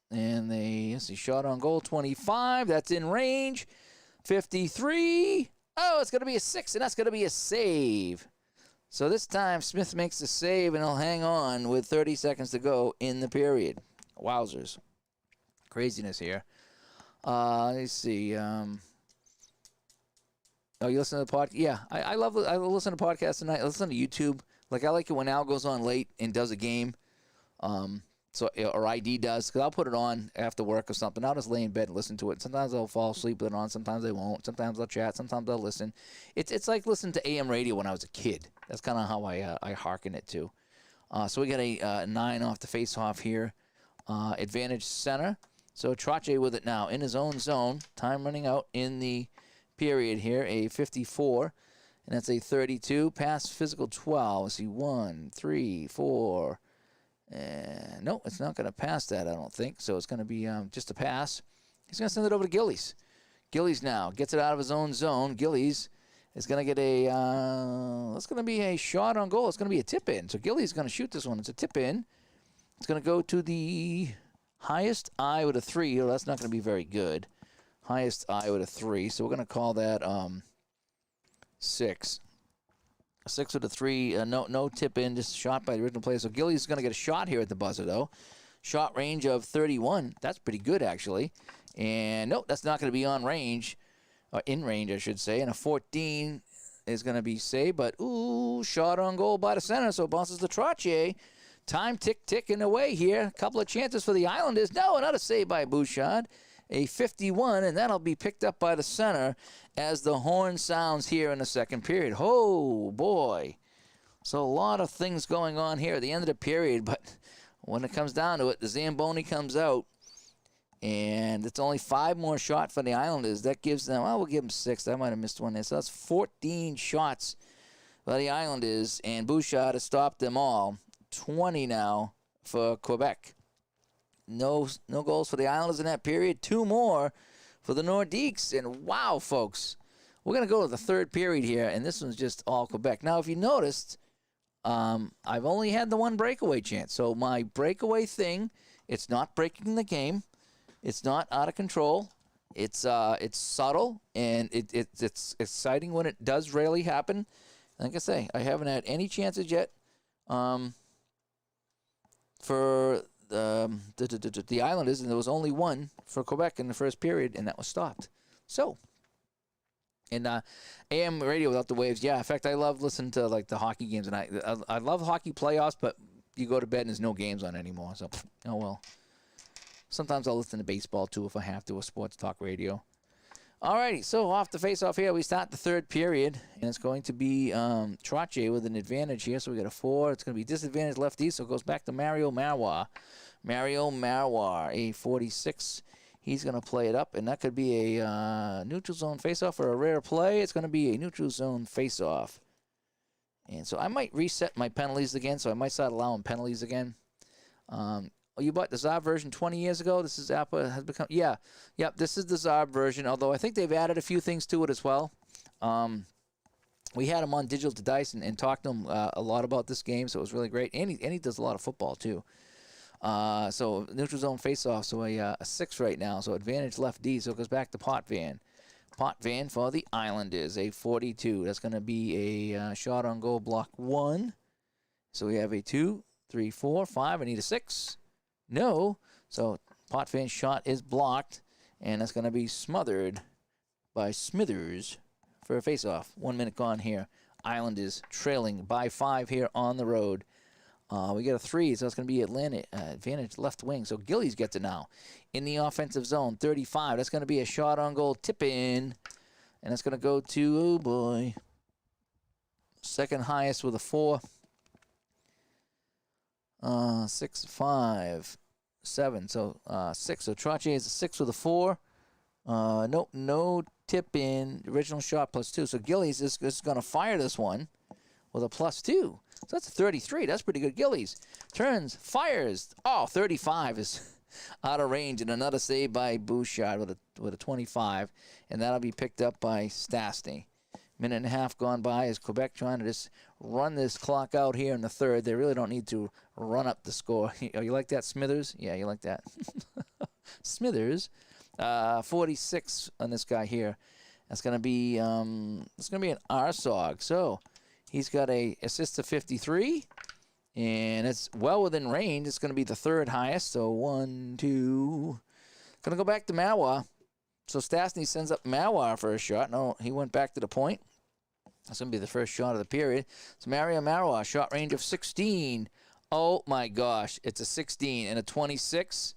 And let's see, shot on goal, 25. That's in range. 53. Oh, it's going to be a 6, and that's going to be a save. So this time, Smith makes the save, and he'll hang on with 30 seconds to go in the period. Wowzers. Craziness here. Let's see. Oh, you listen to the podcast? Yeah, I listen to podcasts tonight. I listen to YouTube. Like, I like it when Al goes on late and does a game. Or ID does, because I'll put it on after work or something. I'll just lay in bed and listen to it. Sometimes I'll fall asleep with it on. Sometimes I won't. Sometimes I'll chat. Sometimes I'll listen. It's like listening to AM radio when I was a kid. That's kind of how I hearken it to. So we got a 9 off the face-off here. Advantage center. So Trache with it now in his own zone. Time running out in the period here. A 54. And that's a 32. Pass physical 12. Let's see. 1, 3, 4. No, it's not going to pass that, I don't think. So it's going to be just a pass. He's going to send it over to Gillies. Gillies now gets it out of his own zone. Gillies is going to get that's going to be a shot on goal. It's going to be a tip in. So Gillies is going to shoot this one. It's a tip in. It's going to go to the highest eye with a 3. Oh, that's not going to be very good. Highest eye with a 3. So we're going to call that 6. 6 with a 3, no tip in, just shot by the original player. So Gillies is going to get a shot here at the buzzer, though. Shot range of 31. That's pretty good, actually. And no, that's not going to be on range, or in range, I should say. And a 14 is going to be saved, but ooh, shot on goal by the center, so it bounces to Trache. Time ticking away here. A couple of chances for the Islanders. No, another save by Bouchard. A 51, and that'll be picked up by the center as the horn sounds here in the second period. Oh, boy. So a lot of things going on here at the end of the period, but when it comes down to it, the Zamboni comes out, and it's only 5 more shots for the Islanders. That gives them, well, we'll give them 6. I might have missed one there. So that's 14 shots for the Islanders, and Bouchard has stopped them all. 20 now for Quebec. No goals for the Islanders in that period. 2 more for the Nordiques. And wow, folks, we're going to go to the third period here, and this one's just all Quebec. Now, if you noticed, I've only had the 1 breakaway chance. So my breakaway thing, it's not breaking the game. It's not out of control. It's subtle, and it's exciting when it does rarely happen. Like I say, I haven't had any chances yet for the Islanders, and there was only 1 for Quebec in the first period, and that was stopped. So, and AM radio without the waves, yeah. In fact, I love listening to like the hockey games, and I love hockey playoffs, but you go to bed and there's no games on anymore. So, oh well. Sometimes I'll listen to baseball too if I have to, or sports talk radio. Alrighty, so off the face-off here, we start the third period, and it's going to be Trache with an advantage here. So we got a 4. It's going to be disadvantage lefty, so it goes back to Mario Marois. Mario Marois, a 46. He's going to play it up, and that could be a neutral zone face-off or a rare play. It's going to be a neutral zone face-off. And so I might reset my penalties again, so I might start allowing penalties again. You bought the Zarb version 20 years ago. This is APBA has become, yeah. Yep, this is the Zarb version, although I think they've added a few things to it as well. We had him on Digital to Dice and talked to him a lot about this game, so it was really great. And he does a lot of football, too. So neutral zone face-off, so a 6 right now. So advantage left D, so it goes back to Potvin. Potvin for the Islanders, a 42. That's going to be a shot on goal block 1. So we have a 2, 3, 4, 5. I need a 6. No. So Potvin's shot is blocked, and that's going to be smothered by Smithers for a face-off. 1 minute gone here. Islanders trailing by 5 here on the road. We got a 3, so it's going to be Atlanta advantage left wing. So Gillies gets it now in the offensive zone. 35. That's going to be a shot on goal tip in, and it's going to go to, oh boy, second highest with a 4. 6, 5, 7. So 6. So Trache is a 6 with a 4. Nope, no tip in. Original shot plus 2. So Gillies is going to fire this one with a plus 2. So that's a 33. That's pretty good. Gillies turns, fires. Oh, 35 is out of range, and another save by Bouchard with a 25, and that'll be picked up by Stastny. Minute and a half gone by as Quebec trying to just run this clock out here in the third. They really don't need to run up the score. Oh, you like that, Smithers? Yeah, you like that. Smithers, 46 on this guy here. That's going to be an RSOG. So he's got a assist of 53, and it's well within range. It's going to be the third highest. So 1, 2. Going to go back to Mawa. So Stastny sends up Mawa for a shot. No, he went back to the point. That's going to be the first shot of the period. So Mario Mawa, shot range of 16. Oh, my gosh. It's a 16 and a 26.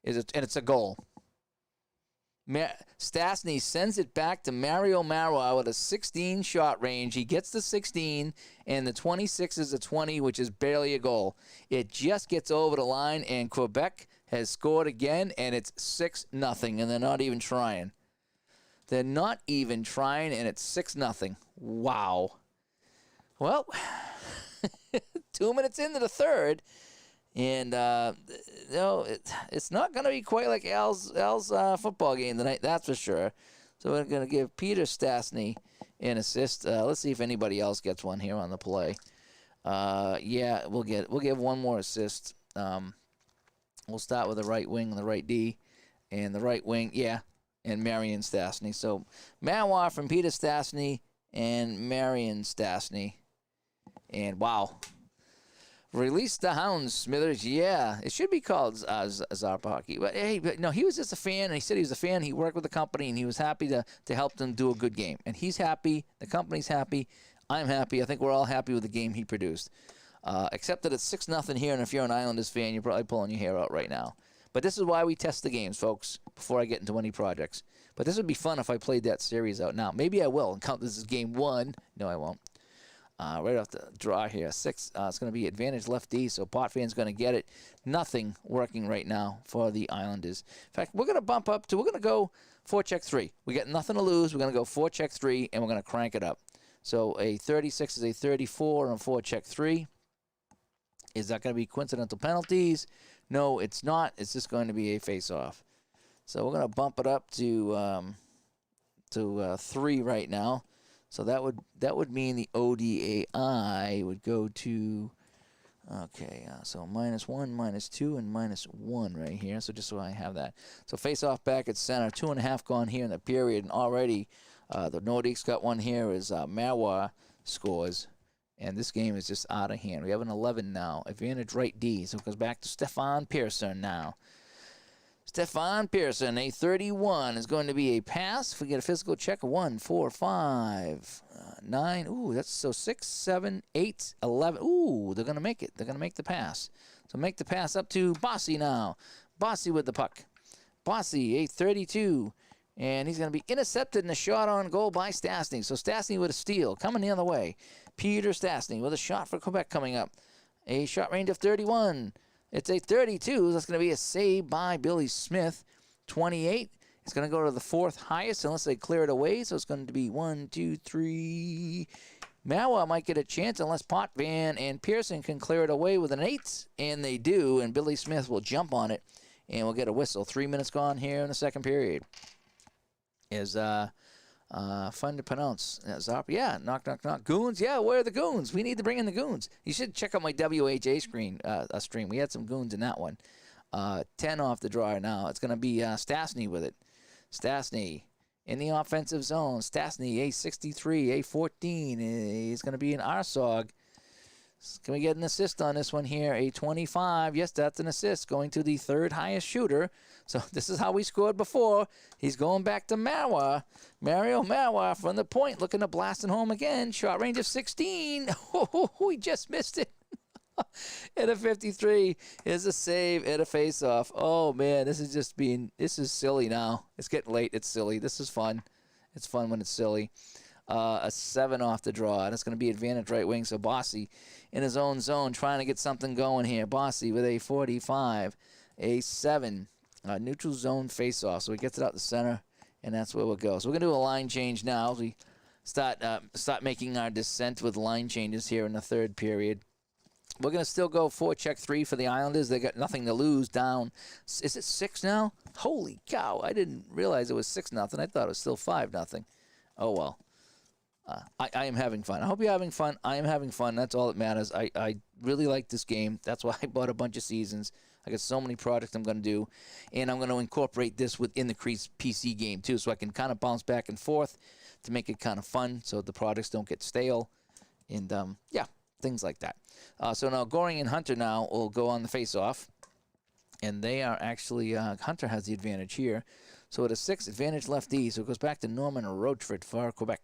And it's a goal. Stastny sends it back to Mario Mawa with a 16 shot range. He gets the 16, and the 26 is a 20, which is barely a goal. It just gets over the line, and Quebec has scored again, and it's 6-0, and they're not even trying. They're not even trying, and it's 6-0. Wow. Well, 2 minutes into the third, and it's not going to be quite like Al's football game tonight, that's for sure. So we're going to give Peter Stastny an assist. Let's see if anybody else gets one here on the play. Yeah, we'll give one more assist. We'll start with the right wing and the right D, and the right wing, and Marion Stastny. So Mawa from Peter Stastny and Marion Stastny. And wow. Release the Hounds, Smithers. Yeah, it should be called APBA Hockey. But hey, no, he was just a fan, and he said he was a fan. He worked with the company, and he was happy to help them do a good game. And he's happy. The company's happy. I'm happy. I think we're all happy with the game he produced. Except that it's 6-0 here, and if you're an Islanders fan, you're probably pulling your hair out right now. But this is why we test the games, folks, before I get into any projects. But this would be fun if I played that series out now. Maybe I will and count this as game 1. No, I won't. Right off the draw here, 6. It's going to be advantage left D, so Potfan's going to get it. Nothing working right now for the Islanders. In fact, we're going to bump up to, we're going to go 4-check 3. We got nothing to lose. We're going to go 4-check 3, and we're going to crank it up. So a 36 is a 34 on 4-check 3. Is that going to be coincidental penalties? No, it's not. It's just going to be a face-off. So we're going to bump it up to 3 right now. So that would mean the ODAI would go to, so -1, -2, and -1 right here. So just so I have that. So face-off back at center. 2.5 gone here in the period. And already the Nordiques got one here as Mawa scores. And this game is just out of hand. We have an 11 now. Advantage right D. So it goes back to Stefan Pearson now. Stefan Pearson, a 31, is going to be a pass. If we get a physical check, 1, 4, 5, 9. Ooh, that's so 6, 7, 8, 11. Ooh, they're going to make it. They're going to make the pass. So make the pass up to Bossy now. Bossy with the puck. Bossy, a 32. And he's going to be intercepted in a shot on goal by Stastny. So Stastny with a steal coming the other way. Peter Stastny with a shot for Quebec coming up. A shot range of 31. It's a 32. That's going to be a save by Billy Smith. 28. It's going to go to the 4th highest unless they clear it away. So it's going to be 1, 2, 3. Mawa might get a chance unless Potvin and Pearson can clear it away with an 8. And they do. And Billy Smith will jump on it. And we'll get a whistle. 3 minutes gone here in the second period. Is fun to pronounce. Knock, knock, knock. Goons? Yeah, where are the goons? We need to bring in the goons. You should check out my WHA stream. We had some goons in that one. 10 off the draw now. It's going to be Stastny with it. Stastny in the offensive zone. Stastny, a 63, a 14. He's going to be an RSOG. Can we get an assist on this one here? A 25. Yes, that's an assist going to the 3rd highest shooter. So this is how we scored before. He's going back to Mawa. Mario Mawa from the point, looking to blast it home again. Shot range of 16. Oh, he just missed it. And a 53 is a save and a face-off. Oh, man, this is silly now. It's getting late. It's silly. This is fun. It's fun when it's silly. A 7 off the draw, and it's going to be advantage right wing. So Bossy in his own zone trying to get something going here. Bossy with a 45, a 7, neutral zone face-off. So he gets it out the center, and that's where we'll go. So we're going to do a line change now. We start making our descent with line changes here in the third period. We're going to still go 4-check 3 for the Islanders. They got nothing to lose down. Is it 6 now? Holy cow. I didn't realize it was 6-0. I thought it was still 5-0. Oh, well. I am having fun. I hope you're having fun. I am having fun. That's all that matters. I really like this game. That's why I bought a bunch of seasons. I got so many projects I'm going to do, and I'm going to incorporate this within the PC game too, so I can kind of bounce back and forth to make it kind of fun, so the projects don't get stale, and yeah, things like that. So now Goring and Hunter now will go on the face-off, and they are actually Hunter has the advantage here. So at a 6, advantage lefty, so it goes back to Norman Rochford for Quebec.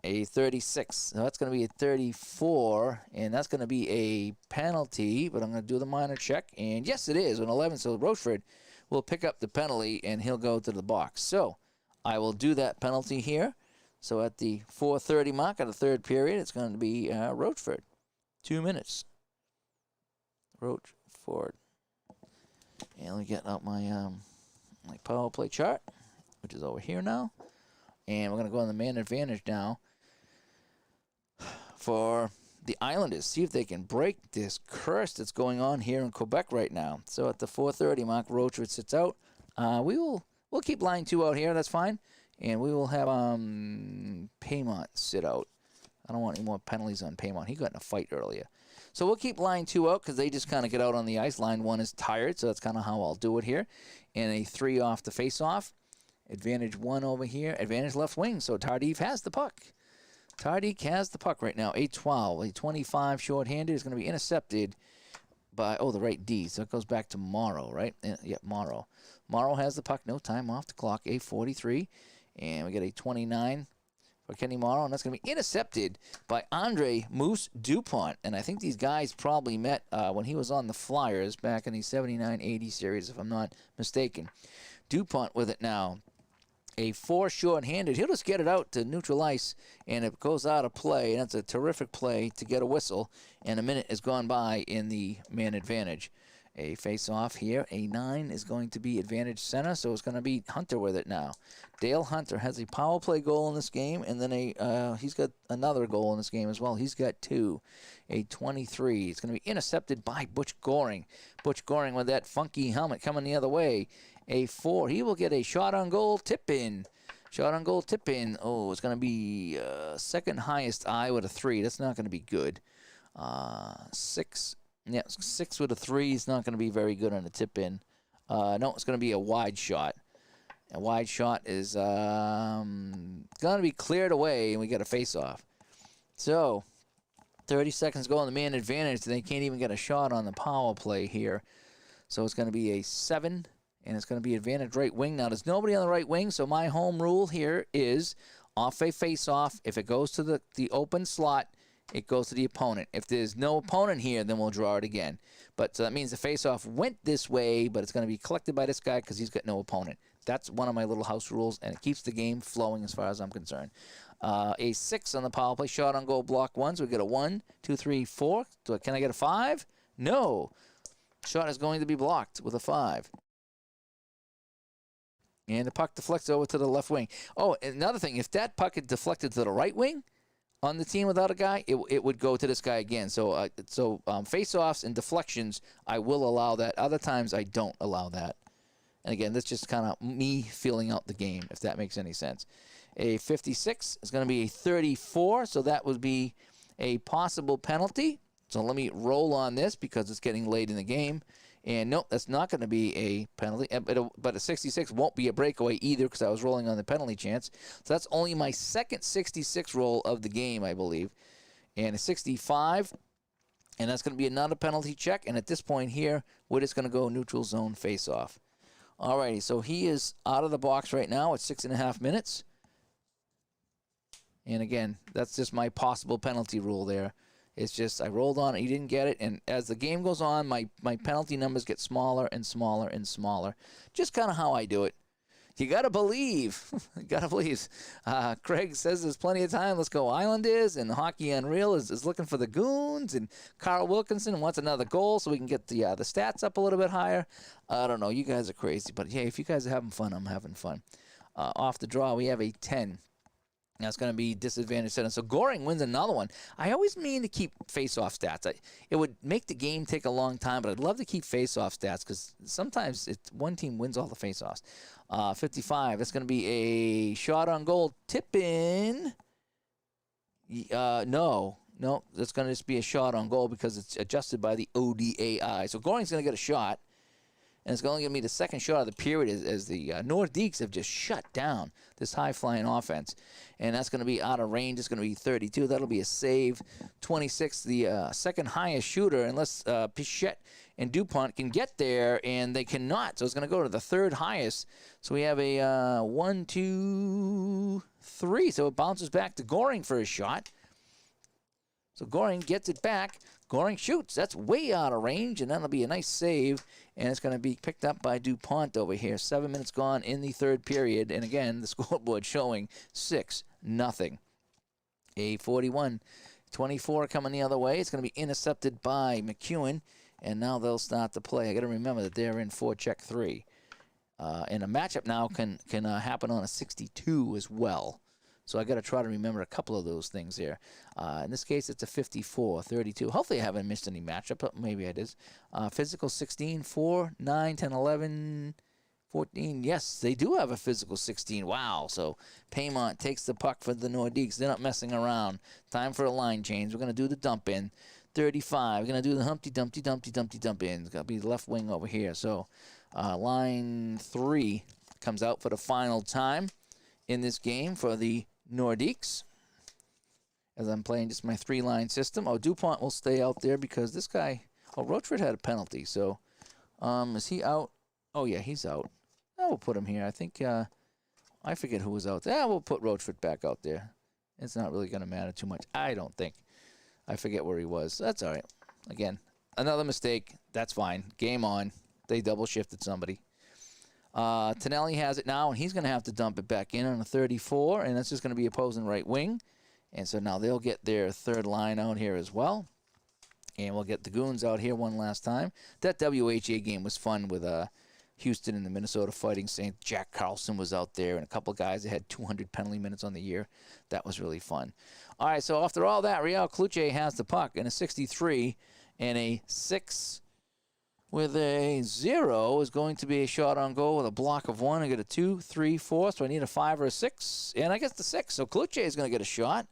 A 36. So that's going to be a 34, and that's going to be a penalty, but I'm going to do the minor check. And yes, it is, an 11, so Rochford will pick up the penalty, and he'll go to the box. So I will do that penalty here. So at the 4:30 mark of the third period, it's going to be Rochford. 2 minutes. Rochford. And let me get out my my power play chart, which is over here now. And we're going to go on the man advantage now for the Islanders. See if they can break this curse that's going on here in Quebec right now. So at the 4:30 mark, Rochford sits out. We'll keep line 2 out here. That's fine. And we will have Paymont sit out. I don't want any more penalties on Paymont. He got in a fight earlier. So we'll keep line 2 out because they just kind of get out on the ice. Line 1 is tired, so that's kind of how I'll do it here. And a 3 off the face-off. Advantage 1 over here. Advantage left wing, so Tardif has the puck. Tardif has the puck right now. 8-12. A 25 shorthanded is going to be intercepted by, the right D. So it goes back to Morrow, right? Yeah, Morrow. Morrow has the puck. No time off the clock. A 43. And we get a 29 for Kenny Morrow, and that's going to be intercepted by Andre Moose DuPont. And I think these guys probably met when he was on the Flyers back in the 79-80 series, if I'm not mistaken. DuPont with it now. A 4 short-handed. He'll just get it out to neutral ice, and it goes out of play. And that's a terrific play to get a whistle, and a minute has gone by in the man advantage. A face-off here. A 9 is going to be advantage center, so it's going to be Hunter with it now. Dale Hunter has a power play goal in this game, and then he's got another goal in this game as well. He's got 2. A 23. It's going to be intercepted by Butch Goring. Butch Goring with that funky helmet coming the other way. A 4. He will get a shot on goal tip-in. Shot on goal tip-in. Oh, it's going to be second highest I with a 3. That's not going to be good. 6. Yeah, 6 with a 3 is not going to be very good on a tip-in. No, it's going to be a wide shot. A wide shot is going to be cleared away, and we get a face-off. So, 30 seconds go on the man advantage. They can't even get a shot on the power play here. So it's going to be a 7, and it's going to be advantage right wing. Now, there's nobody on the right wing, so my home rule here is off a face-off. If it goes to the open slot, it goes to the opponent. If there's no opponent here, then we'll draw it again. But so that means the face-off went this way, but it's going to be collected by this guy because he's got no opponent. That's one of my little house rules, and it keeps the game flowing as far as I'm concerned. A 6 on the power play. Shot on goal, block 1. So we get a 1, 2, 3, 4. So can I get a 5? No. Shot is going to be blocked with a 5. And the puck deflects over to the left wing. Oh, another thing, if that puck had deflected to the right wing on the team without a guy, it would go to this guy again. So face-offs and deflections, I will allow that. Other times, I don't allow that. And again, that's just kind of me feeling out the game, if that makes any sense. A 56 is going to be a 34, so that would be a possible penalty. So let me roll on this because it's getting late in the game. And nope, that's not going to be a penalty. But a 66 won't be a breakaway either because I was rolling on the penalty chance. So that's only my second 66 roll of the game, I believe. And a 65, and that's going to be another penalty check. And at this point here, we're just going to go neutral zone face-off. Alrighty, so he is out of the box right now at 6.5 minutes. And again, that's just my possible penalty rule there. It's just I rolled on it, he didn't get it, and as the game goes on, my penalty numbers get smaller and smaller and smaller. Just kind of how I do it. You got to believe. You got to believe. Craig says there's plenty of time. Let's go Islanders, and Hockey Unreal is looking for the Goons, and Carl Wilkinson wants another goal so we can get the stats up a little bit higher. I don't know. You guys are crazy, but hey, if you guys are having fun, I'm having fun. Off the draw, we have a 10. That's going to be disadvantage center. So Goring wins another one. I always mean to keep face-off stats. It would make the game take a long time, but I'd love to keep face-off stats because sometimes one team wins all the face-offs. 55, that's going to be a shot on goal. Tip in. No. No, that's going to just be a shot on goal because it's adjusted by the ODAI. So Goring's going to get a shot, and it's going to give me the second shot of the period as the Nordiques have just shut down this high-flying offense. And that's going to be out of range. It's going to be 32. That'll be a save. 26, the second highest shooter, unless Pichette and DuPont can get there, and they cannot. So it's going to go to the third highest. So we have a 1, 2, 3. So it bounces back to Goring for a shot. So Goring gets it back. Goring shoots. That's way out of range, and that'll be a nice save. And it's going to be picked up by DuPont over here. 7 minutes gone in the third period. And again, the scoreboard showing 6-0. A 41-24 coming the other way. It's going to be intercepted by McEwen. And now they'll start to play. I got to remember that they're in 4-check-3. And a matchup now can happen on a 62 as well. So I got to try to remember a couple of those things there. In this case, it's a 54-32. Hopefully I haven't missed any matchup, but maybe it is. Physical 16, 4, 9, 10, 11, 14. Yes, they do have a physical 16. Wow. So Paymont takes the puck for the Nordiques. They're not messing around. Time for a line change. We're going to do the dump in. 35. We're going to do the Humpty Dumpty dump in. It's going to be the left wing over here. So line 3 comes out for the final time in this game for the Nordiques, as I'm playing just my 3-line system. Oh, DuPont will stay out there because this guy, Rochford had a penalty. So is he out? Oh, yeah, he's out. Oh, we'll put him here. I think, I forget who was out there. We'll put Rochford back out there. It's not really going to matter too much, I don't think. I forget where he was. That's all right. Again, another mistake. That's fine. Game on. They double shifted somebody. Tonelli has it now, and he's going to have to dump it back in on a 34, and that's just going to be opposing right wing. And so now they'll get their third line out here as well. And we'll get the Goons out here one last time. That WHA game was fun with Houston and the Minnesota Fighting Saints. Jack Carlson was out there, and a couple of guys that had 200 penalty minutes on the year. That was really fun. All right, so after all that, Real Cluche has the puck in a 63, and a 6 with a 0 is going to be a shot on goal with a block of 1. I get a 2, 3, 4. So I need a 5 or a 6. And I get the 6. So Cluche is going to get a shot.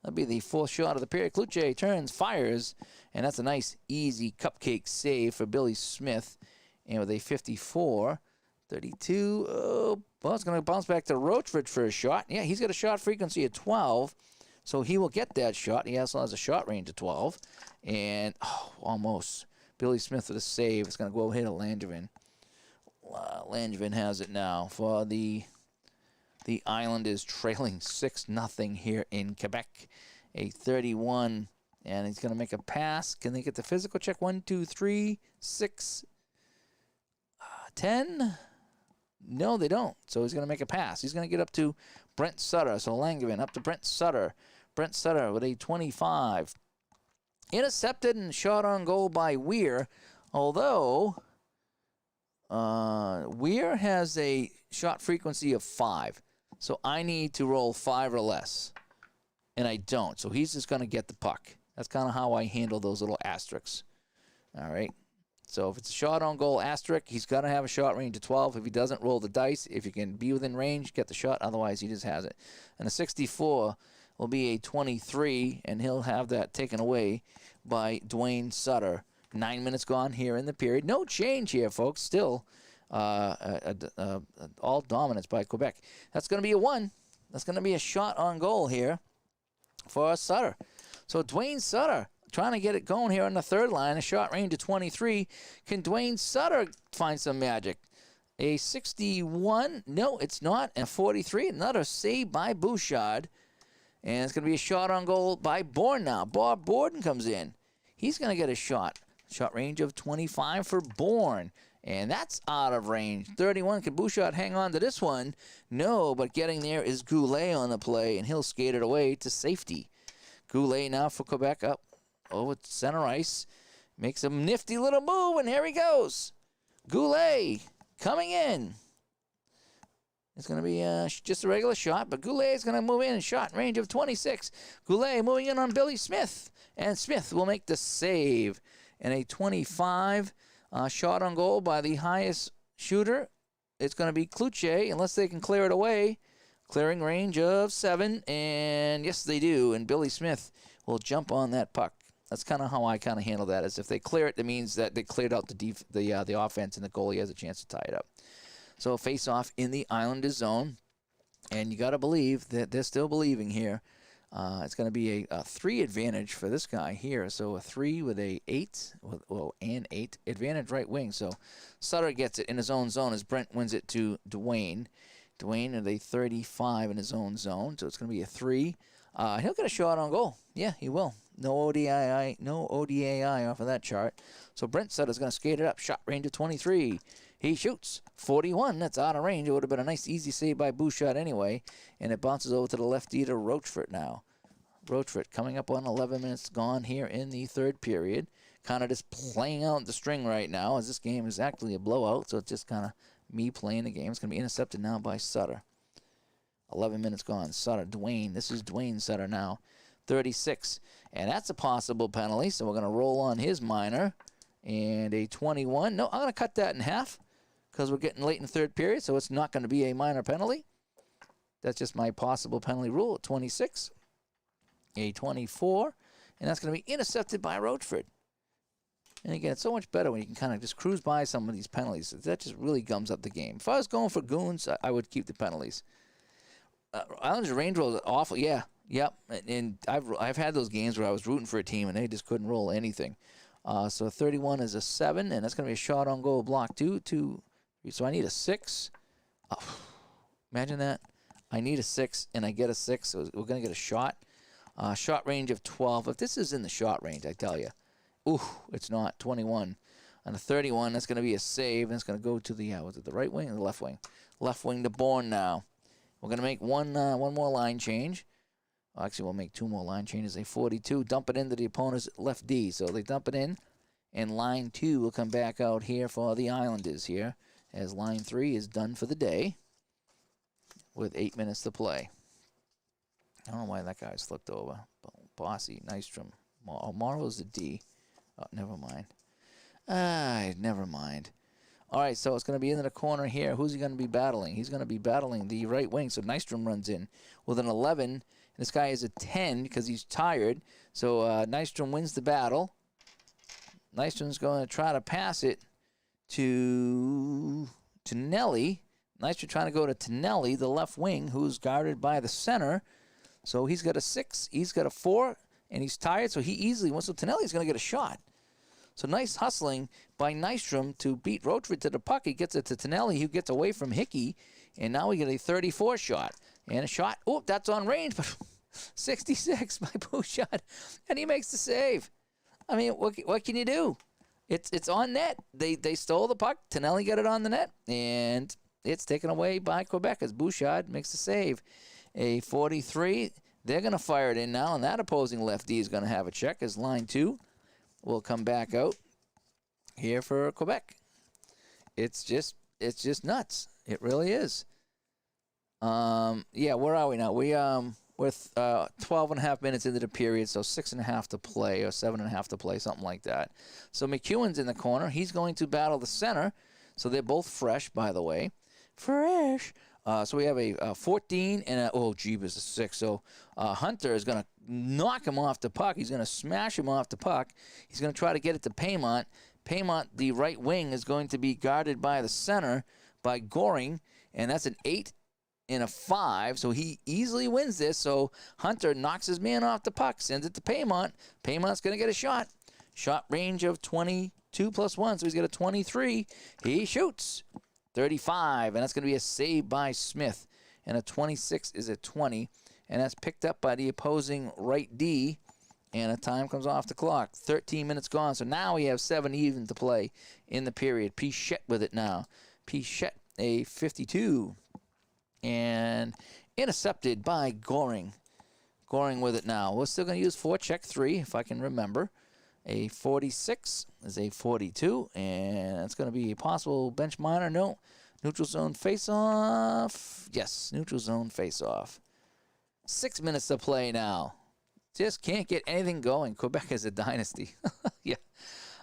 That'll be the fourth shot of the period. Cluche turns, fires. And that's a nice, easy cupcake save for Billy Smith. And with a 54, 32. Well, it's going to bounce back to Rochford for a shot. Yeah, he's got a shot frequency of 12. So he will get that shot. He also has a shot range of 12. And, almost. Billy Smith with a save. It's going to go hit a Langevin. Langevin has it now for the Islanders trailing 6-0 here in Quebec. A 31, and he's going to make a pass. Can they get the physical check? 1, 2, 3, 6, 10? No, they don't. So he's going to make a pass. He's going to get up to Brent Sutter. So Langevin up to Brent Sutter. Brent Sutter with a 25. Intercepted and shot on goal by Weir, although Weir has a shot frequency of 5. So I need to roll 5 or less, and I don't. So he's just going to get the puck. That's kind of how I handle those little asterisks. All right. So if it's a shot on goal asterisk, he's got to have a shot range of 12. If he doesn't, roll the dice. If you can be within range, get the shot. Otherwise, he just has it. And a 64 will be a 23, and he'll have that taken away by Dwayne Sutter. 9 minutes gone here in the period. No change here, folks. Still all dominance by Quebec. That's going to be a 1. That's going to be a shot on goal here for Sutter. So Dwayne Sutter trying to get it going here on the third line. A shot range of 23. Can Dwayne Sutter find some magic? A 61. No, it's not. And a 43. Another save by Bouchard. And it's going to be a shot on goal by Bourne now. Bob Borden comes in. He's going to get a shot. Shot range of 25 for Bourne. And that's out of range. 31. Can Bouchard hang on to this one? No, but getting there is Goulet on the play, and he'll skate it away to safety. Goulet now for Quebec up over center ice. Makes a nifty little move, and here he goes. Goulet coming in. It's going to be just a regular shot, but Goulet is going to move in and shot range of 26. Goulet moving in on Billy Smith, and Smith will make the save. And a 25 shot on goal by the highest shooter. It's going to be Cluche, unless they can clear it away. Clearing range of 7, and yes, they do. And Billy Smith will jump on that puck. That's kind of how I kind of handle that. Is if they clear it, it means that they cleared out the offense and the goalie has a chance to tie it up. So face off in the Islanders zone, and you got to believe that they're still believing here. It's going to be a 3 advantage for this guy here. So a 3 with a 8, and 8 advantage right wing. So Sutter gets it in his own zone as Brent wins it to Dwayne. Dwayne at a 35 in his own zone. So it's going to be a 3. He'll get a shot on goal. Yeah, he will. No ODAI off of that chart. So Brent Sutter's going to skate it up. Shot range of 23. He shoots 41. That's out of range. It would have been a nice, easy save by Bouchard anyway. And it bounces over to the lefty to Rochefort now. Rochefort coming up on 11 minutes gone here in the third period. Kind of just playing out the string right now as this game is actually a blowout. So it's just kind of me playing the game. It's going to be intercepted now by Sutter. 11 minutes gone. Sutter, Dwayne. This is Dwayne Sutter now. 36. And that's a possible penalty. So we're going to roll on his minor. And a 21. No, I'm going to cut that in half because we're getting late in the third period. So it's not going to be a minor penalty. That's just my possible penalty rule at 26. A 24. And that's going to be intercepted by Rochefort. And again, it's so much better when you can kind of just cruise by some of these penalties. That just really gums up the game. If I was going for goons, I would keep the penalties. Islanders range rolls are awful. Yeah, yep. And I've had those games where I was rooting for a team and they just couldn't roll anything. So 31 is a 7, and that's going to be a shot on goal block 2. So I need a 6. Oh, imagine that. I need a 6, and I get a 6. So we're going to get a shot. Shot range of 12. If this is in the shot range, I tell you. Ooh, it's not. 21. On a 31, that's going to be a save, and it's going to go to the, was it the right wing or the left wing? Left wing to Bourne now. We're going to make one more line change. Actually, we'll make 2 more line changes. A 42. Dump it into the opponent's left D. So they dump it in, and line 2 will come back out here for the Islanders here, as line 3 is done for the day with 8 minutes to play. I don't know why that guy slipped over. Bossy, Nystrom. Morrow's the D. Oh, never mind. Never mind. All right, so it's going to be into the corner here. Who's he going to be battling? He's going to be battling the right wing. So Nystrom runs in with an 11. This guy is a 10 because he's tired. So Nystrom wins the battle. Nystrom's going to try to pass it to Nelly. Nystrom trying to go to Tonelli, the left wing, who's guarded by the center. So he's got a 6. He's got a 4, and he's tired. So he easily wins. So Tonelli's going to get a shot. So nice hustling by Nystrom to beat Rochefort to the puck. He gets it to Tonelli, who gets away from Hickey. And now we get a 34 shot. And a shot. Oh, that's on range, but 66 by Bouchard. And he makes the save. I mean, what can you do? It's on net. They stole the puck. Tonelli got it on the net. And it's taken away by Quebec as Bouchard makes the save. A 43. They're going to fire it in now. And that opposing lefty is going to have a check as line 2 will come back out here for Quebec. It's just nuts. It really is. Yeah, where are we now? We're 12 and a half minutes into the period, so 6.5 to play, or 7.5 to play, something like that. So McEwen's in the corner. He's going to battle the center. So they're both fresh, by the way. Fresh. So we have a 14 and a, oh, jeebus, a 6. So Hunter is going to knock him off the puck. He's going to smash him off the puck. He's going to try to get it to Paymont. Paymont, the right wing, is going to be guarded by the center by Goring, and that's an 8 and a 5. So he easily wins this. So Hunter knocks his man off the puck, sends it to Paymont. Paymont's going to get a shot. Shot range of 22 plus 1, so he's got a 23. He shoots. 35, and that's going to be a save by Smith. And a 26 is a 20, and that's picked up by the opposing right D, and a time comes off the clock. 13 minutes gone, so now we have 7 even to play in the period. Pichette with it now. Pichette, a 52, and intercepted by Goring. Goring with it now. We're still going to use forecheck 3, if I can remember. A 46 is a 42, and it's going to be a possible bench minor. No. Neutral zone face-off. Yes, neutral zone face-off. 6 minutes to play now. Just can't get anything going. Quebec is a dynasty. Yeah.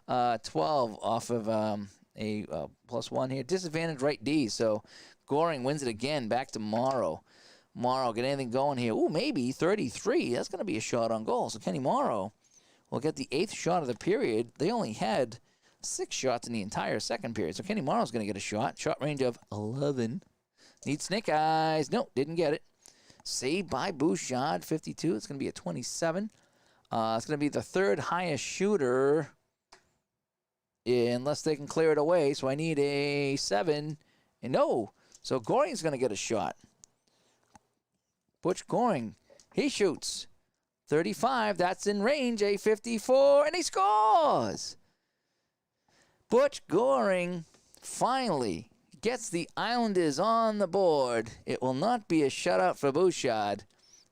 12 off of a plus 1 here. Disadvantage right D, so Goring wins it again. Back to Morrow. Morrow get anything going here? Ooh, maybe 33. That's going to be a shot on goal. So Kenny Morrow will get the 8th shot of the period. They only had 6 shots in the entire second period. So Kenny Morrow's going to get a shot. Shot range of 11. Needs snake eyes. Nope, didn't get it. Saved by Bouchard, 52. It's going to be a 27. It's going to be the 3rd highest shooter, unless they can clear it away. So I need a 7. And no. So Goring's going to get a shot. Butch Goring, he shoots 35. That's in range, a 54, and he scores. Butch Goring finally gets the Islanders on the board. It will not be a shutout for Bouchard.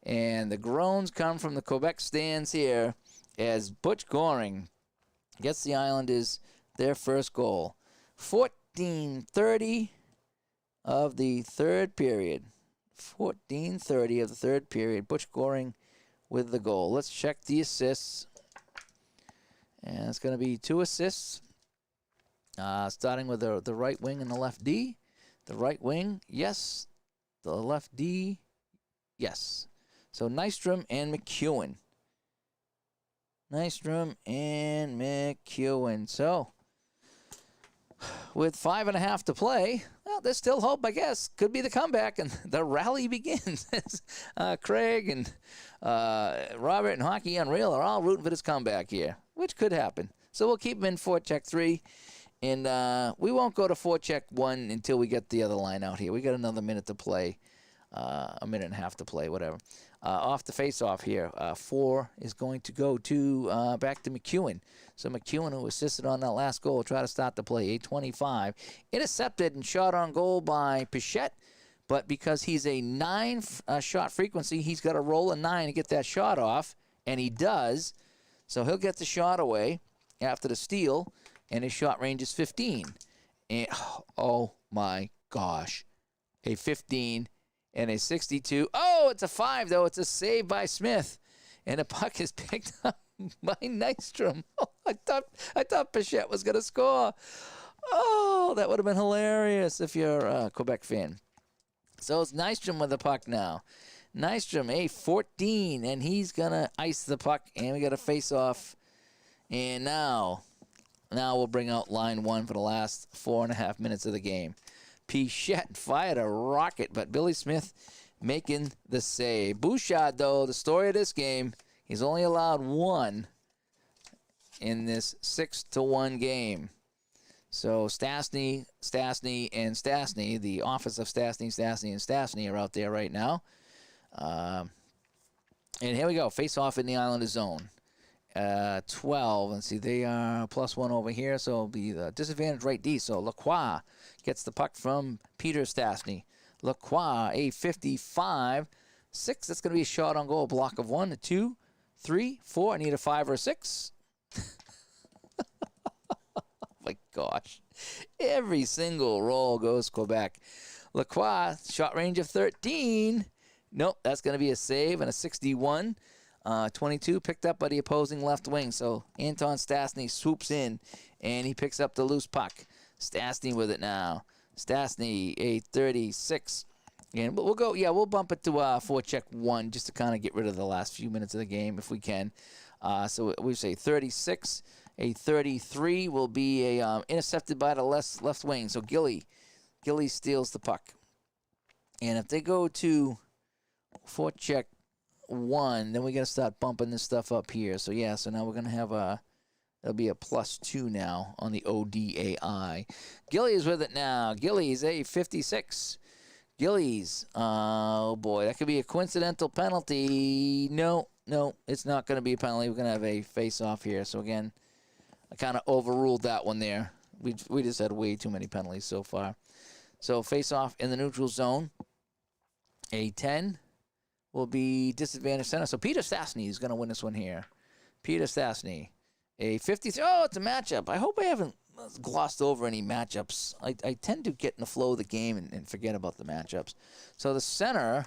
And the groans come from the Quebec stands here as Butch Goring gets the Islanders their first goal. 14:30 of the third period. 14:30 of the third period. Butch Goring with the goal. Let's check the assists. And it's going to be 2 assists. Starting with the right wing and the left D. The right wing, yes. The left D, yes. So Nystrom and McEwen. Nystrom and McEwen. So with 5.5 to play, well, there's still hope, I guess. Could be the comeback, and the rally begins. Craig and Robert and Hockey Unreal are all rooting for this comeback here, which could happen. So we'll keep them in forecheck 3, and we won't go to forecheck 1 until we get the other line out here. We got another minute to play, a minute and a half to play, whatever. Off the face-off here, 4 is going to go to back to McEwen. So McEwen, who assisted on that last goal, will try to start the play. 8:25. Intercepted and shot on goal by Pichette, but because he's a 9 shot frequency, he's got to roll a 9 to get that shot off, and he does. So he'll get the shot away after the steal, and his shot range is 15. And, oh my gosh, a 15 and a 62. Oh, it's a 5, though. It's a save by Smith. And the puck is picked up by Nystrom. Oh, I thought Pichette was going to score. Oh, that would have been hilarious if you're a Quebec fan. So it's Nystrom with the puck now. Nystrom, a 14, and he's going to ice the puck, and we got a face-off. And now we'll bring out line 1 for the last 4.5 minutes of the game. Pichette fired a rocket, but Billy Smith making the save. Bouchard, though, the story of this game, he's only allowed 1 in this 6-1 game. So Stastny, and Stastny, the office of Stastny, and Stastny are out there right now. And here we go, face-off in the Islander zone. 12. Let's see, they are +1 over here, so it'll be the disadvantage right D. So Lacroix gets the puck from Peter Stastny. Lacroix, a 55. 6, that's going to be a shot on goal. Block of 1, a 2, 3, 4. I need a 5 or a 6. Oh my gosh. Every single roll goes Quebec. Lacroix, shot range of 13. Nope, that's going to be a save and a 61. 22 picked up by the opposing left wing. So Anton Stastny swoops in, and he picks up the loose puck. Stastny with it now. Stastny, a 36. And we'll go, we'll bump it to forecheck 1 just to kind of get rid of the last few minutes of the game if we can. So we say 36. A 33 will be a intercepted by the left wing. So Gilly steals the puck. And if they go to forecheck 1, then we got to start bumping this stuff up here. So so now we're going to have it'll be a +2 now on the ODAI. Gillies with it now. Gillies, a 56. Gillies, oh boy, that could be a coincidental penalty. No, it's not going to be a penalty. We're going to have a face-off here. So again, I kind of overruled that one there. We just had way too many penalties so far. So face-off in the neutral zone. A 10 will be disadvantage center. So Peter Stastny is going to win this one here. Peter Stastny, a 53. Oh, it's a matchup. I hope I haven't glossed over any matchups. I tend to get in the flow of the game and forget about the matchups. So the center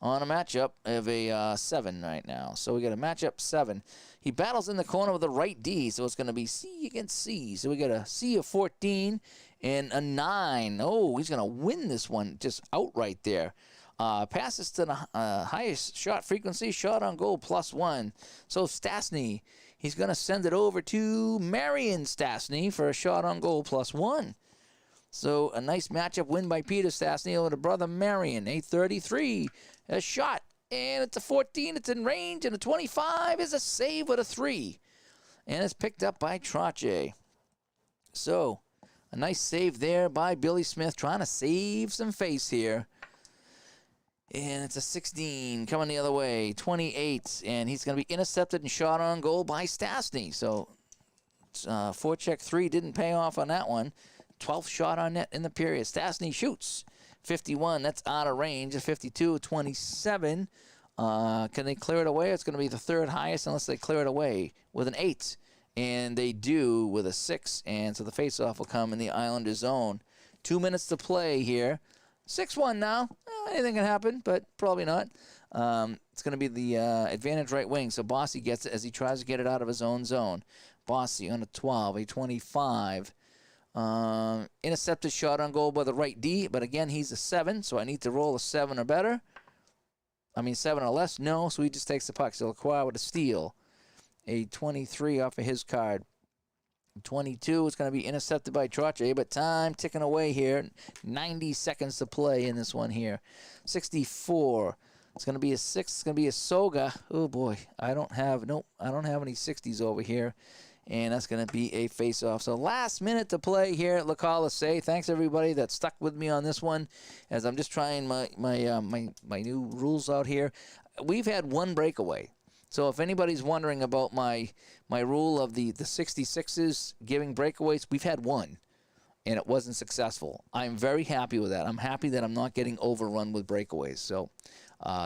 on a matchup of a 7 right now. So we got a matchup 7. He battles in the corner with the right D, so it's going to be C against C. So we got a C of 14 and a 9. Oh, he's going to win this one just outright there. Passes to the highest shot frequency, shot on goal +1. So Stastny, he's going to send it over to Marion Stastny for a shot on goal +1. So a nice matchup win by Peter Stastny over to brother Marion. 8:33, a shot, and it's a 14. It's in range, and a 25 is a save with a 3. And it's picked up by Trache. So a nice save there by Billy Smith, trying to save some face here. And it's a 16 coming the other way, 28, and he's going to be intercepted and shot on goal by Stastny. So forecheck 3 didn't pay off on that one. 12th shot on net in the period. Stastny shoots 51. That's out of range. 52, 27. Can they clear it away? It's going to be the third highest unless they clear it away with an 8. And they do with a 6. And so the faceoff will come in the Islanders' zone. 2 minutes to play here. 6-1 now. Anything can happen, but probably not. It's going to be the advantage right wing. So Bossy gets it as he tries to get it out of his own zone. Bossy on a 12, a 25. Intercepted shot on goal by the right D, but again, he's a 7, so I need to roll a 7 or better. 7 or less? No, so he just takes the puck. So Lacroix with a steal. A 23 off of his card. 22 is going to be intercepted by Trache, but time ticking away here. 90 seconds to play in this one here. 64. It's going to be a 6. It's going to be a Soga. Oh, boy. I don't have any 60s over here. And that's going to be a face-off. So last minute to play here at Le Colisée. Thanks, everybody that stuck with me on this one as I'm just trying my new rules out here. We've had one breakaway. So if anybody's wondering about my rule of the 66s giving breakaways, we've had one, and it wasn't successful. I'm very happy with that. I'm happy that I'm not getting overrun with breakaways. So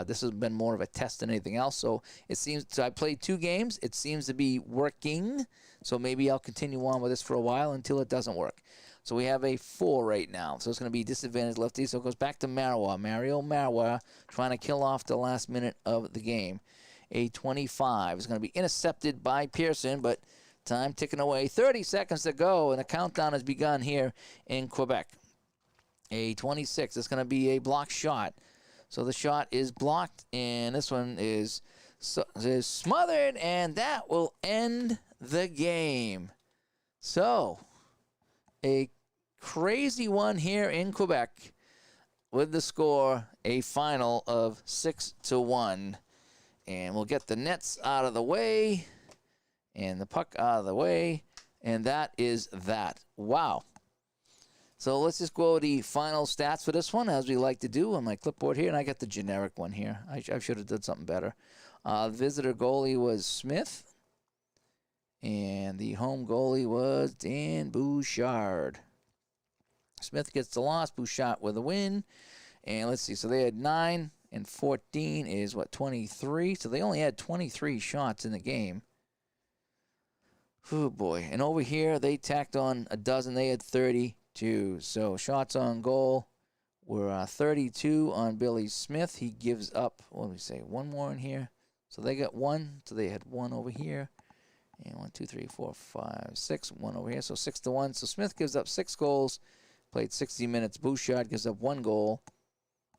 this has been more of a test than anything else. So it seems I played 2 games. It seems to be working. So maybe I'll continue on with this for a while until it doesn't work. So we have a 4 right now. So it's going to be disadvantage lefty. So it goes back to Marois. Mario Marois trying to kill off the last minute of the game. A 25 is going to be intercepted by Pearson, but time ticking away. 30 seconds to go, and the countdown has begun here in Quebec. A 26 is going to be a blocked shot. So the shot is blocked, and this one is smothered, and that will end the game. So a crazy one here in Quebec with the score, a final of 6-1. And we'll get the nets out of the way and the puck out of the way. And that is that. Wow. So let's just go over the final stats for this one, as we like to do on my clipboard here. And I got the generic one here. I should have done something better. Visitor goalie was Smith. And the home goalie was Dan Bouchard. Smith gets the loss. Bouchard with a win. And let's see. So they had 9. And 14 is, 23? So they only had 23 shots in the game. Oh, boy. And over here, they tacked on a dozen. They had 32. So shots on goal were 32 on Billy Smith. He gives up, one more in here. So they got 1. So they had 1 over here. And 1, 2, 3, 4, 5, 6. 1 over here. So 6-1. So Smith gives up 6 goals. Played 60 minutes. Bouchard gives up 1 goal.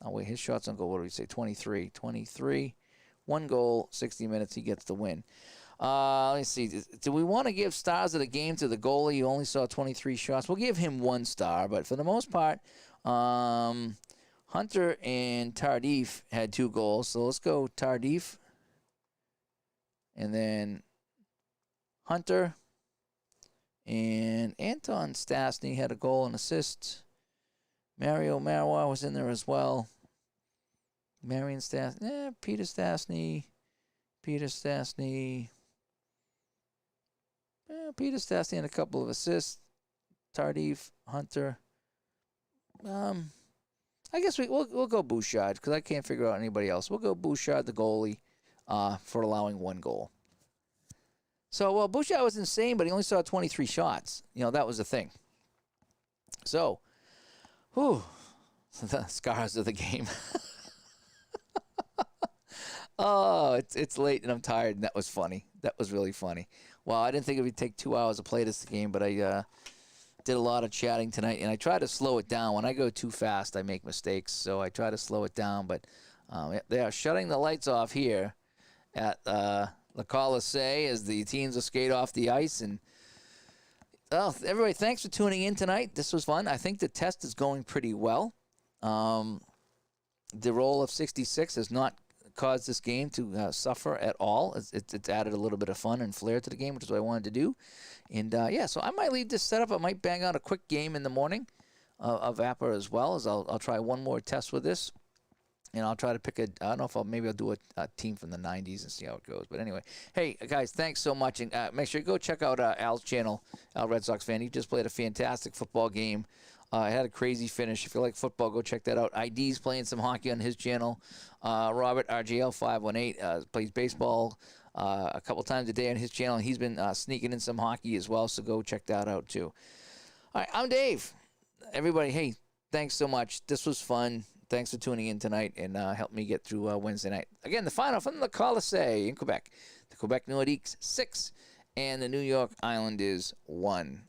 Oh, wait, his shots on goal, what do we say? 23. 23. 1 goal, 60 minutes, he gets the win. Let's see. Do we want to give stars of the game to the goalie who only saw 23 shots? We'll give him 1 star, but for the most part, Hunter and Tardif had 2 goals. So let's go Tardif. And then Hunter. And Anton Stastny had a goal and assist. Mario Marois was in there as well. Marion Stastny. Peter Stastny. Peter Stastny and a couple of assists. Tardif, Hunter. I guess we'll go Bouchard because I can't figure out anybody else. We'll go Bouchard, the goalie, for allowing 1 goal. So, Bouchard was insane, but he only saw 23 shots. That was the thing. So, the scars of the game. Oh, it's late and I'm tired, and that was funny. That was really funny. Well, I didn't think it would take 2 hours to play this game, but I did a lot of chatting tonight, and I try to slow it down. When I go too fast, I make mistakes, so I try to slow it down. But they are shutting the lights off here at the Colisee as the teams will skate off the ice. And everybody, thanks for tuning in tonight. This was fun. I think the test is going pretty well. The roll of 66 has not caused this game to suffer at all. It's added a little bit of fun and flair to the game, which is what I wanted to do. And, so I might leave this set up. I might bang out a quick game in the morning of APBA as well. As I'll try one more test with this. And I'll try to pick I don't know if maybe I'll do a team from the 90s and see how it goes. But anyway, hey, guys, thanks so much. And make sure you go check out Al's channel, Al Red Sox fan. He just played a fantastic football game. Had a crazy finish. If you like football, go check that out. ID's playing some hockey on his channel. Robert, RGL518, plays baseball a couple times a day on his channel. He's been sneaking in some hockey as well, so go check that out too. All right, I'm Dave. Everybody, hey, thanks so much. This was fun. Thanks for tuning in tonight and help me get through Wednesday night. Again, the final from the Colisee in Quebec. The Quebec Nordiques 6 and the New York Islanders 1.